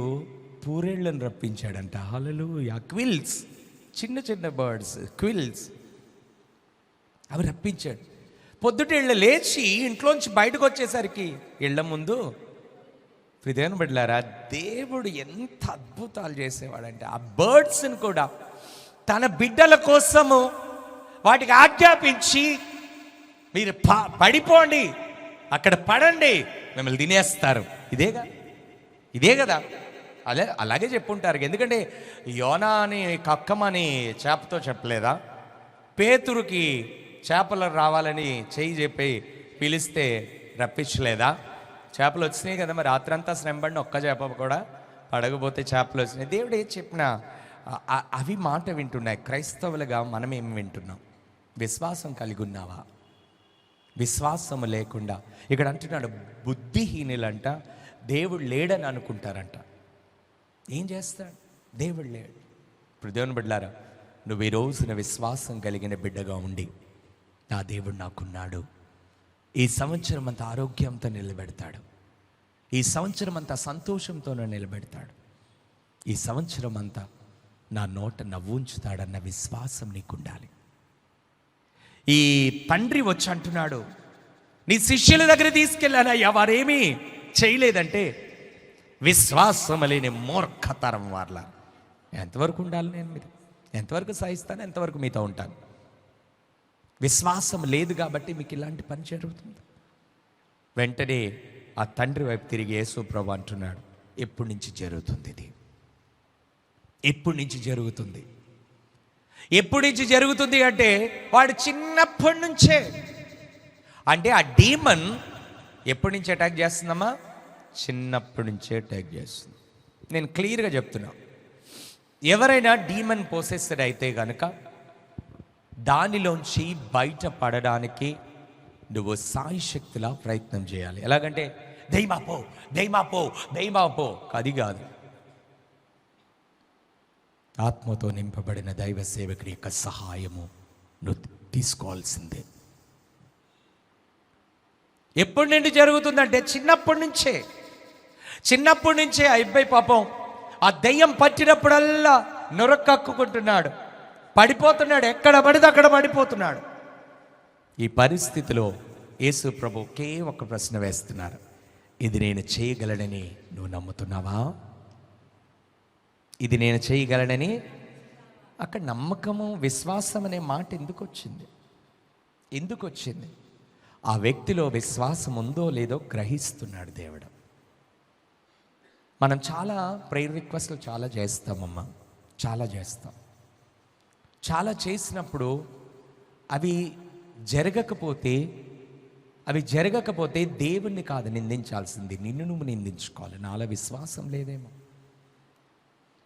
పూరేళ్లను రప్పించాడంట. హల్లెలూయా. క్విల్స్, చిన్న బర్డ్స్, క్విల్స్, అవి రప్పించాడు. పొద్దుటేళ్ళ లేచి ఇంట్లోంచి బయటకు వచ్చేసరికి ఇళ్ల ముందు దేవుని బిడ్డలారా, దేవుడు ఎంత అద్భుతాలు చేసేవాడంటే ఆ బర్డ్స్ని కూడా తన బిడ్డల కోసము వాటికి ఆజ్ఞాపించి మీరు పడిపోండి, అక్కడ పడండి, మిమ్మల్ని తినేస్తారు. ఇదే కదా అలాగే చెప్పుంటారు. ఎందుకంటే యోనా అని కక్కమని చేపతో చెప్పలేదా? పేతురుకి చేపలు రావాలని చెయ్యి చెప్పి పిలిస్తే రప్పించలేదా? చేపలు వచ్చినాయి కదా, మరి రాత్రంతా శ్రమపడిన ఒక్క చేప కూడా పడకపోతే చేపలు వచ్చినాయి. దేవుడు ఏం చెప్పినా అవి మాట వింటున్నాయి. క్రైస్తవులుగా మనం ఏం వింటున్నాం? విశ్వాసం కలిగి ఉన్నావా? విశ్వాసం లేకుండా ఇక్కడ అంటున్నాడు, బుద్ధిహీనులంట దేవుడు లేడని అనుకుంటారంట. ఏం చేస్తాడు? దేవుడు లేడు. ఇప్పుడు దేవుని బిడ్డలారా, నువ్వు ఈ రోజున విశ్వాసం కలిగిన బిడ్డగా ఉండి నా దేవుడు నాకున్నాడు, ఈ సంవత్సరం అంతా ఆరోగ్యంతో నిలబెడతాడు, ఈ సంవత్సరం అంతా సంతోషంతో నిలబెడతాడు, ఈ సంవత్సరం అంతా నా నోట నవ్వుంచుతాడన్న విశ్వాసం నీకుండాలి. ఈ తండ్రి వచ్చి అంటున్నాడు, నీ శిష్యుల దగ్గర తీసుకెళ్ళానయ్యా, వారేమీ చేయలేదంటే విశ్వాసం లేని మూర్ఖతరం వాళ్ళ. ఎంతవరకు ఉండాలి నేను మీరు? ఎంతవరకు సహిస్తాను? ఎంతవరకు మీతో ఉంటాను? విశ్వాసం లేదు కాబట్టి మీకు ఇలాంటి పని జరుగుతుంది. వెంటనే ఆ తండ్రి వైపు తిరిగి యేసు ప్రభు అంటున్నాడు, ఎప్పటి నుంచి జరుగుతుంది ఇది? ఎప్పటి నుంచి జరుగుతుంది? ఎప్పటి నుంచి జరుగుతుంది అంటే వాడు చిన్నప్పటి నుంచే. అంటే ఆ డీమన్ ఎప్పటి నుంచి అటాక్ చేస్తుందమ్మా? చిన్నప్పటి నుంచే అటాక్ చేస్తుంది. నేను క్లియర్గా చెప్తున్నా, ఎవరైనా డీమన్ పొసెస్డ్ అయితే కనుక దానిలోంచి బయటపడడానికి నువ్వు సాయశక్తిలా ప్రయత్నం చేయాలి. ఎలాగంటే దైమాపో అది కాదు. ఆత్మతో నింపబడిన దైవ సేవకుడి యొక్క సహాయము నువ్వు తీసుకోవాల్సిందే. ఎప్పటి నుండి జరుగుతుందంటే చిన్నప్పటి నుంచే ఆ అబ్బాయి పాపం ఆ దయ్యం పట్టినప్పుడల్లా నొరకక్కుకుంటున్నాడు, పడిపోతున్నాడు, ఎక్కడ పడితే అక్కడ పడిపోతున్నాడు. ఈ పరిస్థితిలో యేసు ప్రభు ఒకే ఒక ప్రశ్న వేస్తున్నారు, ఇది నేను చేయగలనని నువ్వు నమ్ముతున్నావా? ఇది నేను చేయగలనని. అక్కడ నమ్మకము, విశ్వాసం అనే మాట ఎందుకు వచ్చింది? ఆ వ్యక్తిలో విశ్వాసం ఉందో లేదో గ్రహిస్తున్నాడు దేవుడు. మనం చాలా ప్రేయర్ రిక్వెస్ట్లు చాలా చేస్తామమ్మా, చాలా చేస్తాం. చాలా చేసినప్పుడు అవి జరగకపోతే దేవుణ్ణి కాదు నిందించాల్సింది, నిన్ను నువ్వు నిందించుకోవాలి. నాలో విశ్వాసం లేదేమో.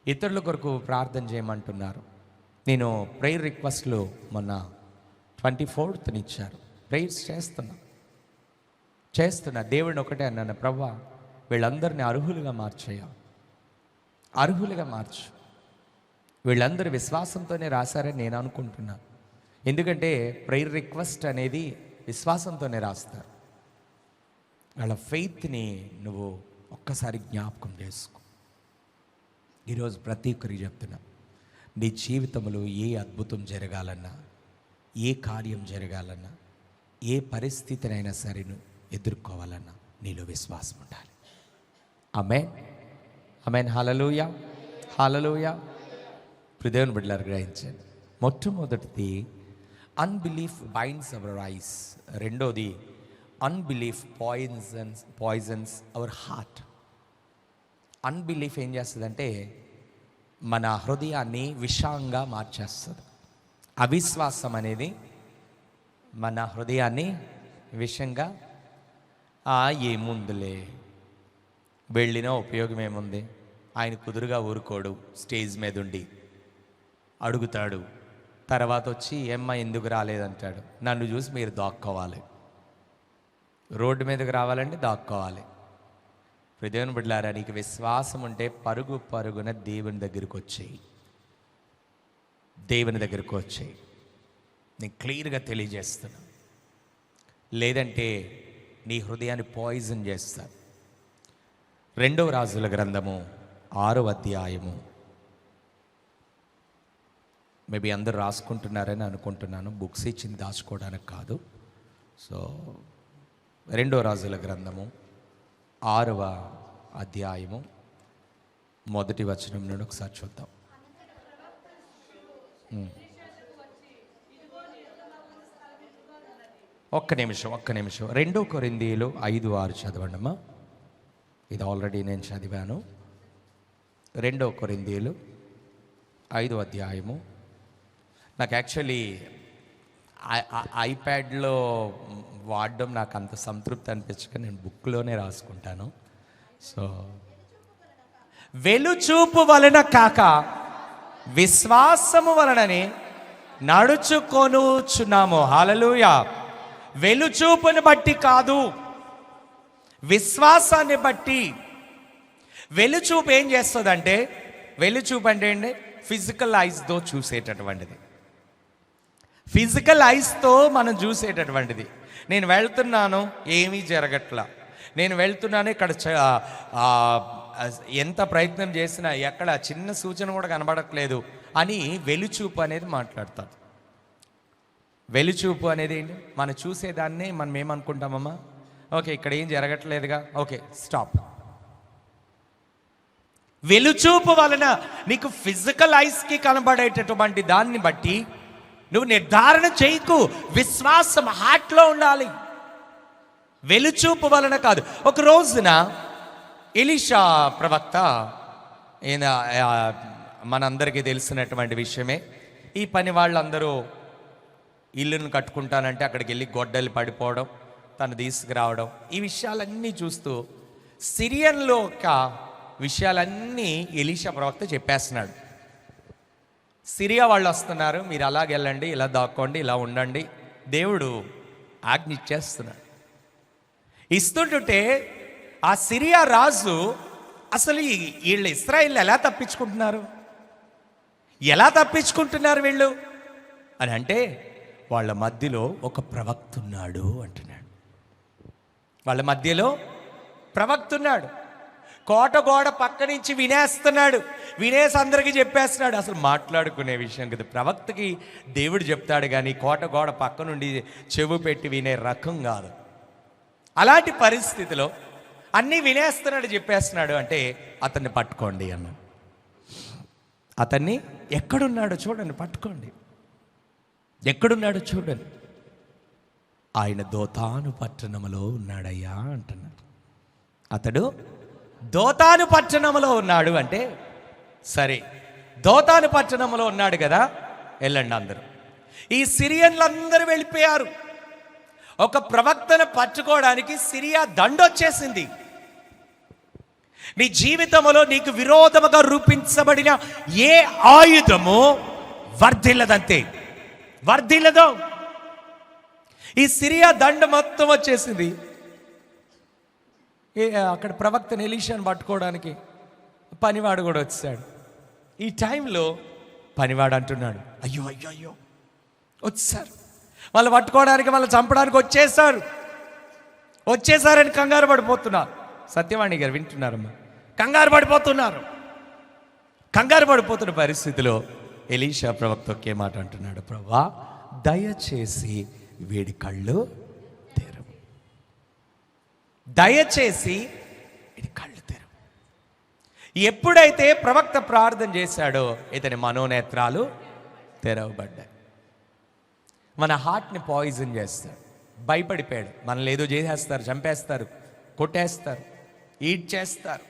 ఇతరుల కొరకు ప్రార్థన చేయమంటున్నారు. నేను ప్రేయర్ రిక్వెస్ట్లు మొన్న 24th ఇచ్చారు. ప్రేయర్స్ చేస్తున్నా. దేవుడిని ఒకటే అన్నాను, ప్రభువా వీళ్ళందరినీ అర్హులుగా మార్చు. వీళ్ళందరూ విశ్వాసంతోనే రాశారని నేను అనుకుంటున్నాను. ఎందుకంటే ప్రేయర్ రిక్వెస్ట్ అనేది విశ్వాసంతోనే రాస్తారు. వాళ్ళ ఫెయిత్ని నువ్వు ఒక్కసారి జ్ఞాపకం చేసుకో. ఈరోజు ప్రతి ఒక్కరికి చెప్తున్నా, నీ జీవితంలో ఏ అద్భుతం జరగాలన్నా, ఏ కార్యం జరగాలన్నా, ఏ పరిస్థితినైనా సరే నువ్వు ఎదుర్కోవాలన్నా నీలో విశ్వాసం ఉండాలి. ఆమేన్, ఆమేన్. హల్లెలూయా, హల్లెలూయా. దేవుని బిడ్డలారా గ్రహించండి. మొట్టమొదటిది అన్బిలీఫ్ బైండ్స్ అవర్ ఐస్. రెండోది unbelief poisons our heart. Unbelief ఏం చేస్తుందంటే మన హృదయాన్ని విషంగా మార్చేస్తుంది. అవిశ్వాసం అనేది మన హృదయాన్ని విషంగా, ఏముందిలే వెళ్ళినా ఉపయోగం ఏముంది, ఆయన కుదురుగా ఊరుకోడు, స్టేజ్ మీద ఉండి అడుగుతాడు, తర్వాత వచ్చి ఏమ్మా ఎందుకు రాలేదంటాడు. నన్ను చూసి మీరు దాక్కోవాలి, రోడ్డు మీదకి రావాలంటే దాక్కోవాలి. దేవుని బిడ్డలారా, నీకు విశ్వాసం ఉంటే పరుగున దేవుని దగ్గరికి వచ్చేయి. నేను క్లియర్గా తెలియజేస్తున్నా. లేదంటే నీ హృదయాన్ని పాయిజన్ చేస్తాను. 2వ రాజుల గ్రంథము 6వ అధ్యాయము. మేబీ అందరూ రాసుకుంటున్నారని అనుకుంటున్నాను. బుక్స్ ఇచ్చింది దాచుకోవడానికి కాదు. సో 2వ రాజుల గ్రంథము 6వ అధ్యాయము 1వ వచనం నుండి ఒకసారి చూద్దాం. ఒక్క నిమిషం 2 కొరింథీయులు 5:6 చదవండి అమ్మా. ఇది ఆల్రెడీ నేను చదివాను. 2 కొరింథీయులు 5వ అధ్యాయము. నాకు యాక్చువల్లీ ఐప్యాడ్లో వాడడం నాకు అంత సంతృప్తి అనిపించక నేను బుక్లోనే రాసుకుంటాను. సో వెలుచూపు వలన కాక విశ్వాసము వలననే నడుచుకొనుచున్నాము. హల్లెలూయా. వెలుచూపుని బట్టి కాదు, విశ్వాసాన్ని బట్టి. వెలుచూపు ఏం చేస్తుందంటే, వెలుచూపు అంటే ఏంటి? ఫిజికల్ ఐస్తో చూసేటటువంటిది. ఫిజికల్ ఐస్తో మనం చూసేటటువంటిది. నేను వెళ్తున్నాను, ఏమీ జరగట్లా. నేను వెళ్తున్నాను, ఇక్కడ ఎంత ప్రయత్నం చేసినా ఎక్కడ చిన్న సూచన కూడా కనబడట్లేదు అని వెలుచూపు అనేది మాట్లాడతారు. వెలుచూపు అనేది ఏంటి? మనం చూసేదాన్ని మనం ఏమనుకుంటామమ్మా, ఓకే ఇక్కడ ఏం జరగట్లేదుగా, ఓకే స్టాప్. వెలుచూపు వలన నీకు ఫిజికల్ ఐస్కి కనబడేటటువంటి దాన్ని బట్టి నువ్వు నిర్ధారణ చేయకు. విశ్వాసం హార్ట్లో ఉండాలి, వెలుచూపు వలన కాదు. ఒక రోజున ఎలీషా ప్రవక్త, మనందరికీ తెలిసినటువంటి విషయమే. ఈ పని వాళ్ళందరూ ఇల్లును కట్టుకుంటానంటే అక్కడికి వెళ్ళి గొడ్డలు పడిపోవడం, తను తీసుకురావడం, ఈ విషయాలన్నీ చూస్తూ సిరియన్లో ఒక విషయాలన్నీ ఎలీషా ప్రవక్త చెప్పేస్తున్నాడు. సిరియా వాళ్ళు వస్తున్నారు, మీరు అలాగెళ్ళండి, ఇలా దాక్కోండి, ఇలా ఉండండి, దేవుడు ఆజ్ఞ ఇచ్చేస్తున్నాడు. ఇస్తుంటుంటే ఆ సిరియా రాజు అసలు వీళ్ళు ఇశ్రాయేలు ఎలా తప్పించుకుంటున్నారు వీళ్ళు అని అంటే, వాళ్ళ మధ్యలో ఒక ప్రవక్త ఉన్నాడు అంటున్నాడు. వాళ్ళ మధ్యలో ప్రవక్త ఉన్నాడు. కోట గోడ పక్క నుంచి వినేసి అందరికీ చెప్పేస్తున్నాడు. అసలు మాట్లాడుకునే విషయం కదా, ప్రవక్తకి దేవుడు చెప్తాడు కానీ కోట గోడ పక్క నుండి చెవు పెట్టి వినే రకం కాదు. అలాంటి పరిస్థితిలో అన్నీ వినేస్తున్నాడు, చెప్పేస్తున్నాడు. అంటే అతన్ని పట్టుకోండి అన్నాడు. అతన్ని ఎక్కడున్నాడో చూడండి, పట్టుకోండి, ఎక్కడున్నాడో చూడండి. ఆయన దోతాను పట్టణములో ఉన్నాడయ్యా అంటున్నారు. అతడు దోతాను పట్టణములో ఉన్నాడు అంటే, సరే దోతాను పట్టణంలో ఉన్నాడు కదా, వెళ్ళండి అందరూ. ఈ సిరియన్లందరూ వెళ్ళిపోయారు. ఒక ప్రవక్తను పట్టుకోవడానికి సిరియా దండొచ్చేసింది. నీ జీవితంలో నీకు విరోధముగా రూపించబడిన ఏ ఆయుధము వర్ధిల్లదంతే, వర్ధిల్లదు. ఈ సిరియా దండ మొత్తం వచ్చేసింది. అక్కడ ప్రవక్తను ఎలీషాను పట్టుకోవడానికి పనివాడు కూడా వచ్చాడు. ఈ టైంలో పనివాడు అంటున్నాడు, అయ్యో అయ్యో అయ్యో వచ్చేసారు, వాళ్ళు పట్టుకోవడానికి, వాళ్ళు చంపడానికి వచ్చేసారని కంగారు పడిపోతున్నారు. సత్యవాణి గారు వింటున్నారమ్మా, కంగారు పడిపోతున్న పరిస్థితిలో ఎలీషా ప్రవక్త ఒకే మాట అంటున్నాడు, ప్రభువా దయచేసి వీడి కళ్ళు తెరవు, దయచేసి వీడి కళ్ళు తెరవు. ఎప్పుడైతే ప్రవక్త ప్రార్థన చేశాడో ఇతని మనోనేత్రాలు తెరవబడ్డాయి. మన హార్ట్ని పాయిజన్ చేస్తాడు. భయపడిపోయాడు, మనల్ని ఏదో చేసేస్తారు, చంపేస్తారు, కొట్టేస్తారు, ఈడ్ చేస్తారు.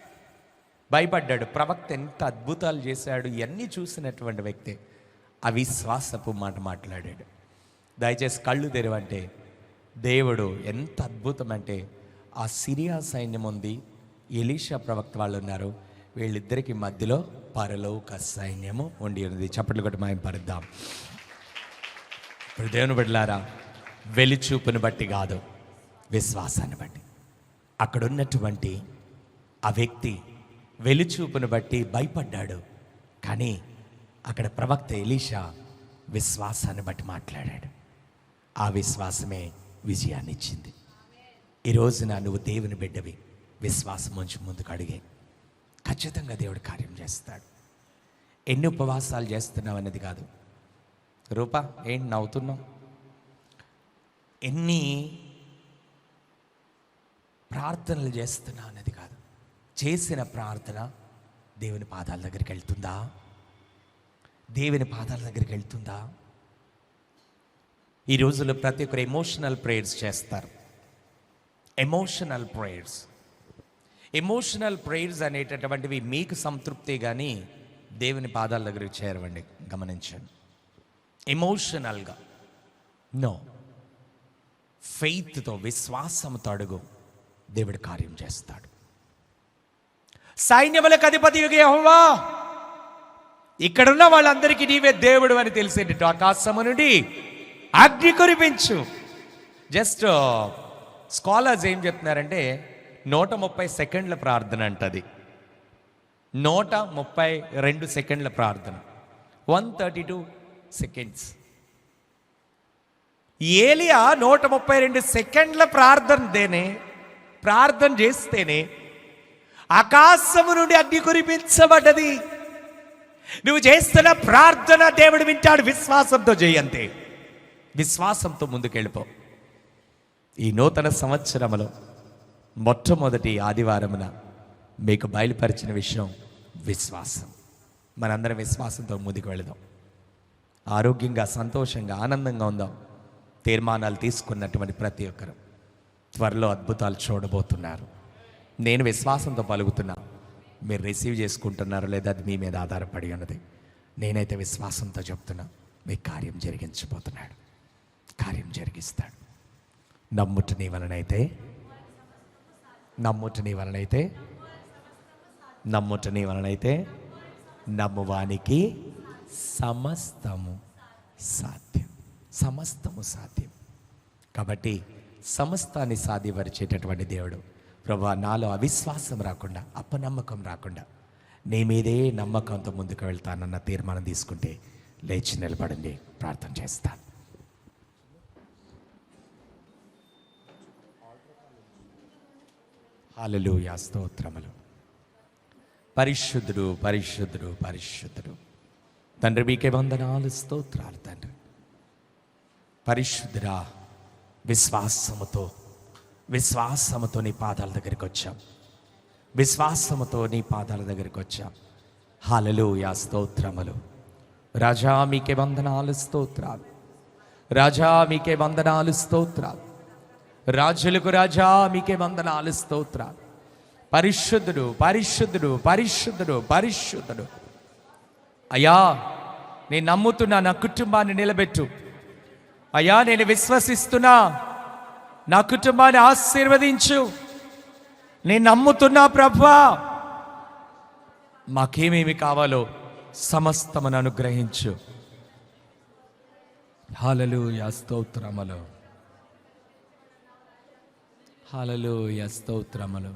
భయపడ్డాడు. ప్రవక్త ఎంత అద్భుతాలు చేశాడు, ఇవన్నీ చూసినటువంటి వ్యక్తి అవిశ్వాసపు మాట మాట్లాడాడు. దయచేసి కళ్ళు తెరవంటే దేవుడు ఎంత అద్భుతం అంటే, ఆ సిరియా సైన్యం ఉంది, ఎలీషా ప్రవక్త వాళ్ళు ఉన్నారు, వీళ్ళిద్దరికి మధ్యలో పరలోక సైన్యము ఉండి ఉన్నది. చప్పట్లు కొట్టి మాయం పరుద్దాం. ఇప్పుడు దేవుని బిడ్డలారా, వెలిచూపుని బట్టి కాదు, విశ్వాసాన్ని బట్టి. అక్కడ ఉన్నటువంటి ఆ వ్యక్తి వెలిచూపుని బట్టి భయపడ్డాడు, కానీ అక్కడ ప్రవక్త ఎలీషా విశ్వాసాన్ని బట్టి మాట్లాడాడు. ఆ విశ్వాసమే విజయాన్ని ఇచ్చింది. ఈ రోజున నువ్వు దేవుని బిడ్డవి, విశ్వాసం ఉంచి ముందుకు అడిగే, ఖచ్చితంగా దేవుడు కార్యం చేస్తాడు. ఎన్ని ఉపవాసాలు చేస్తున్నావు అన్నది కాదు. రూపా ఏంటి నవ్వుతున్నావు? ఎన్ని ప్రార్థనలు చేస్తున్నావు అన్నది కాదు. చేసిన ప్రార్థన దేవుని పాదాల దగ్గరికి వెళ్తుందా? దేవుని పాదాల దగ్గరికి వెళ్తుందా? ఈ రోజుల్లో ప్రతి ఒక్కరు ఎమోషనల్ ప్రేయర్స్ చేస్తారు. ఎమోషనల్ ప్రేయర్స్ అనేటటువంటివి మీకు సంతృప్తి, కానీ దేవుని పాదాల దగ్గరికి చేరవండి. గమనించండి. ఎమోషనల్గా నో, ఫెయిత్తో, విశ్వాసంతో అడుగు, దేవుడు కార్యం చేస్తాడు. సైన్యములకు అధిపతి యెహోవా, ఇక్కడున్న వాళ్ళందరికీ నీవే దేవుడు అని తెలిసేటట్టు ఆకాశము నుండి అగ్ని కురిపించు. జస్ట్ స్కాలర్స్ ఏం చెప్తున్నారంటే 130 సెకండ్ల ప్రార్థన అంటది. 132 సెకండ్ల ప్రార్థన, 132 సెకండ్స్. ఏలియా 132 సెకండ్ల ప్రార్థన చేస్తేనే ఆకాశము నుండి అగ్ని కురిపించబడ్డది. నువ్వు చేస్తున్న ప్రార్థన దేవుడు వింటాడు. విశ్వాసంతో చేయంతే, విశ్వాసంతో ముందుకెళ్ళిపో. ఈ నూతన సంవత్సరంలో మొట్టమొదటి ఆదివారమున మీకు బయలుపరిచిన విషయం విశ్వాసం. మనందరం విశ్వాసంతో ముందుకు వెళదాం. ఆరోగ్యంగా, సంతోషంగా, ఆనందంగా ఉందాం. తీర్మానాలు తీసుకున్నటువంటి ప్రతి ఒక్కరు త్వరలో అద్భుతాలు చూడబోతున్నారు. నేను విశ్వాసంతో పలుకుతున్నా, మీరు రిసీవ్ చేసుకుంటున్నారో లేదా అది మీ మీద ఆధారపడి ఉన్నది. నేనైతే విశ్వాసంతో చెప్తున్నా, మీ కార్యం జరిగించబోతున్నాడు, కార్యం జరిగిస్తాడు. నమ్ముట నీ వలనైతే నమ్మువానికి సమస్తము సాధ్యం. కాబట్టి సమస్తాన్ని సాధ్యపరిచేటటువంటి దేవుడు. ప్రభువా, నాలో అవిశ్వాసం రాకుండా, అపనమ్మకం రాకుండా, నీ మీదే నమ్మకంతో ముందుకు వెళ్తానన్న తీర్మానం తీసుకుంటే లేచి నిలబడండి, ప్రార్థన చేస్తాను. హల్లెలూయా, స్తోత్రములు. పరిశుద్ధుడు, పరిశుద్ధుడు, పరిశుద్ధుడు తండ్రి, మీకే వందనాలు, స్తోత్రాలు తండ్రి. పరిశుద్ధుడా, విశ్వాసముతో నీ పాదాల దగ్గరికి వచ్చాం. హల్లెలూయా, స్తోత్రములు. రాజా మీకే వందనాలు, స్తోత్రాలు. రాజులకు రాజా మీకే వందనాలు, స్తోత్రాలు. పరిశుద్ధుడు, పరిశుద్ధుడు, పరిశుద్ధుడు, పరిశుద్ధుడు. అయ్యా నేను నమ్ముతున్నా, నా కుటుంబాన్ని నిలబెట్టు. అయ్యా నేను విశ్వసిస్తున్నా, నా కుటుంబాన్ని ఆశీర్వదించు. నేను నమ్ముతున్నా ప్రభువా, మాకేమేమి కావాలో సమస్తమును అనుగ్రహించు. హల్లెలూయా, స్తోత్రములు, హల్లెలూయా, స్తోత్రములు.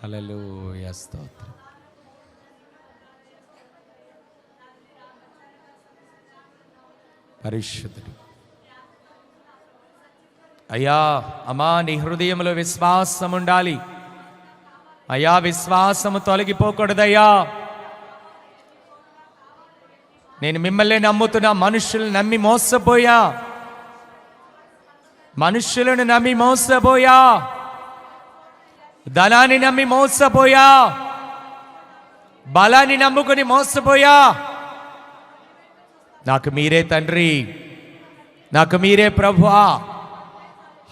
హల్లెలూయా, స్తోత్రం. పరిశుద్ధుడు. అయ్యా అమ్మా నీ హృదయంలో విశ్వాసం ఉండాలి. అయ్యా విశ్వాసము తొలగిపోకూడదయ్యా. నేను మిమ్మల్ని నమ్ముతున్నా, మనుషులను నమ్మి మోసపోయా, మనుషులను నమ్మి మోసపోయా, ధనాన్ని నమ్మి మోసపోయా, బలాన్ని నమ్ముకుని మోసపోయా. నాకు మీరే తండ్రి, నాకు మీరే ప్రభువా.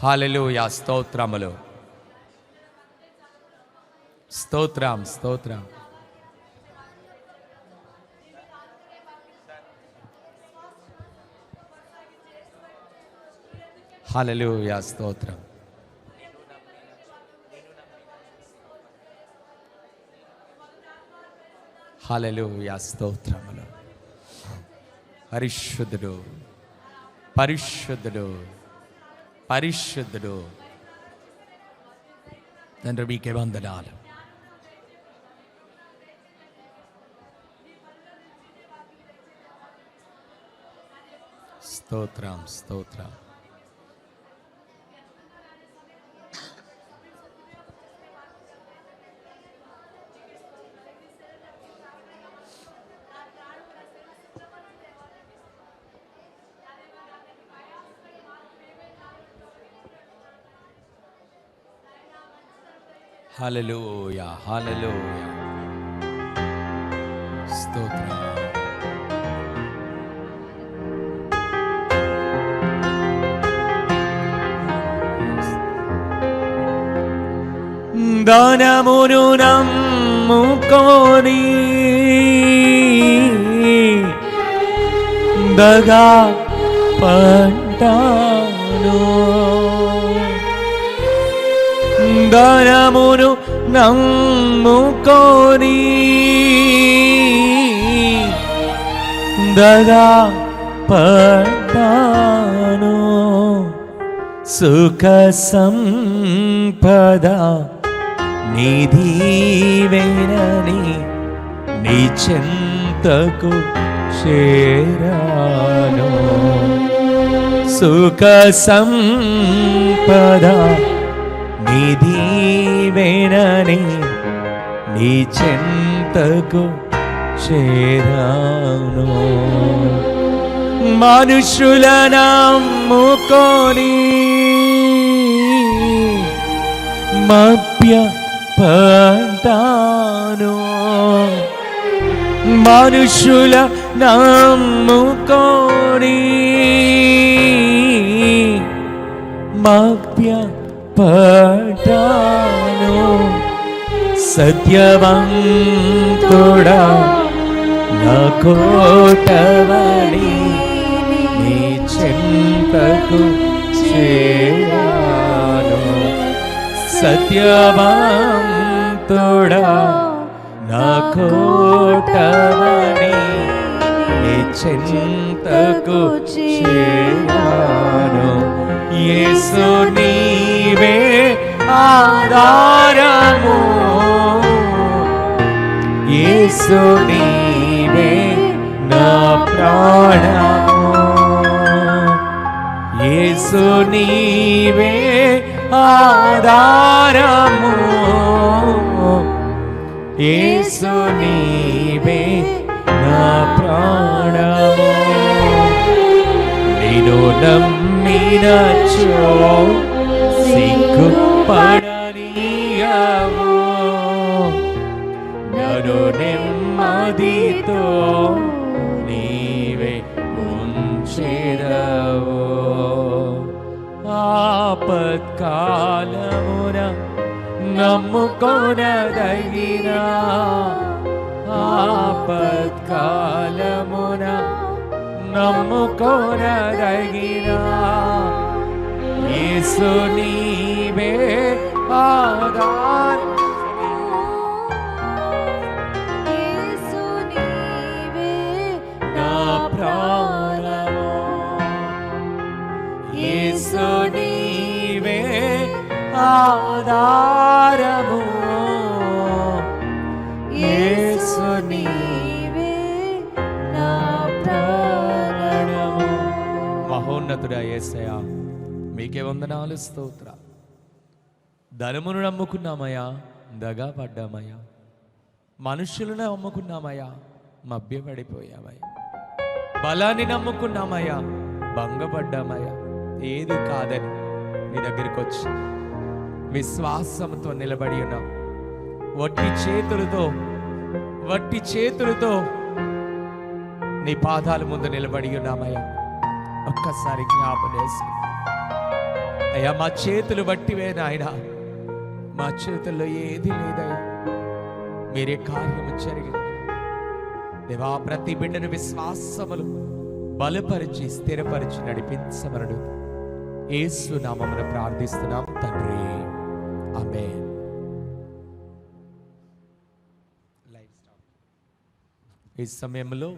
హల్లెలూయా, స్తోత్రములు, స్తోత్రం, స్తోత్రం. హల్లెలూయా, స్తోత్రం. హల్లెలూయా, స్తోత్రములు. పరిశుద్ధుడు, పరిశుద్ధుడు, పరిశుద్ధుడు. తండ్రి మీకే వందనాలు. స్తోత్రం, స్తోత్రం. హల్లెలూయా, హల్లెలూయా, స్తోత్రం. దానమును నమ్ముకొని దగా పడ్డాను, దానమును నమ్ముకొని దగా పడ్డాను. సుఖ సంపద నిధివేనని నీ చెంతకు చేరాను. సుఖ సంపద నిధివేనని నీ చెంతకు చేరాను. మనుషుల నమ్ముకొని మభ్య పడ్డాను, మనుషుల నమ్ముకొని మభ్య పడ్డాను. సత్యవంతుడా నా కోటవని నీ చెంతకు చేరాను. సత్యవంతుడా నా కోటవని నీ చెంతకు చేరాను. యేసు నీవే ఆధారము, యేసు నీవే నా ప్రాణము, యేసు నీవే ఆధారము, యేసు నీవే నా ప్రాణము. నిన్ను నమ్మినచో సిగ్గుపడనీయవు, నన్ను నెమ్మదిగా నెమ్మదితో నీవే ఉంచెదవు. ఆపత్కాలమున నమ్ముకొనదగిన, ఆపత్కాలమున నమ్ముకొనదగిన యేసు నీవే ఆధారం. యేసు నీవే నా ప్రాణము, యేసు నీవే ఆధారము, యేసు నీవే నా ప్రాణము. మహోన్నతుడా యేసయ్యా, మీకే వందనాలు, స్తోత్ర. ధనమును నమ్ముకున్నామయ్యా, దగా పడ్డామయ్యా. మనుషులను నమ్ముకున్నామయ్యా, మభ్యపడిపోయామయ్యా. బలాన్ని నమ్ముకున్నామయ్యా, భంగపడ్డామయ్యా. ఏది కాదని నీ దగ్గరికి వచ్చి విశ్వాసంతో నిలబడి ఉన్నాం. వట్టి చేతులతో నీ పాదాల ముందు నిలబడి ఉన్నామయ్యా. ఒక్కసారి జ్ఞాపకం చేసుకో అయ్యా. మా చేతులు బట్టివే నాయనా, మా చేతుల్లో ఏది లేదయ్యా. మీరే కార్యము జరిగింది దేవా. ప్రతి బిడ్డను విశ్వాసములు బలపరిచి స్థిరపరిచి నడిపించమనడు యేసు నామమున ప్రార్థిస్తున్నాం తండ్రి, ఆమేన్. ఈ సమయంలో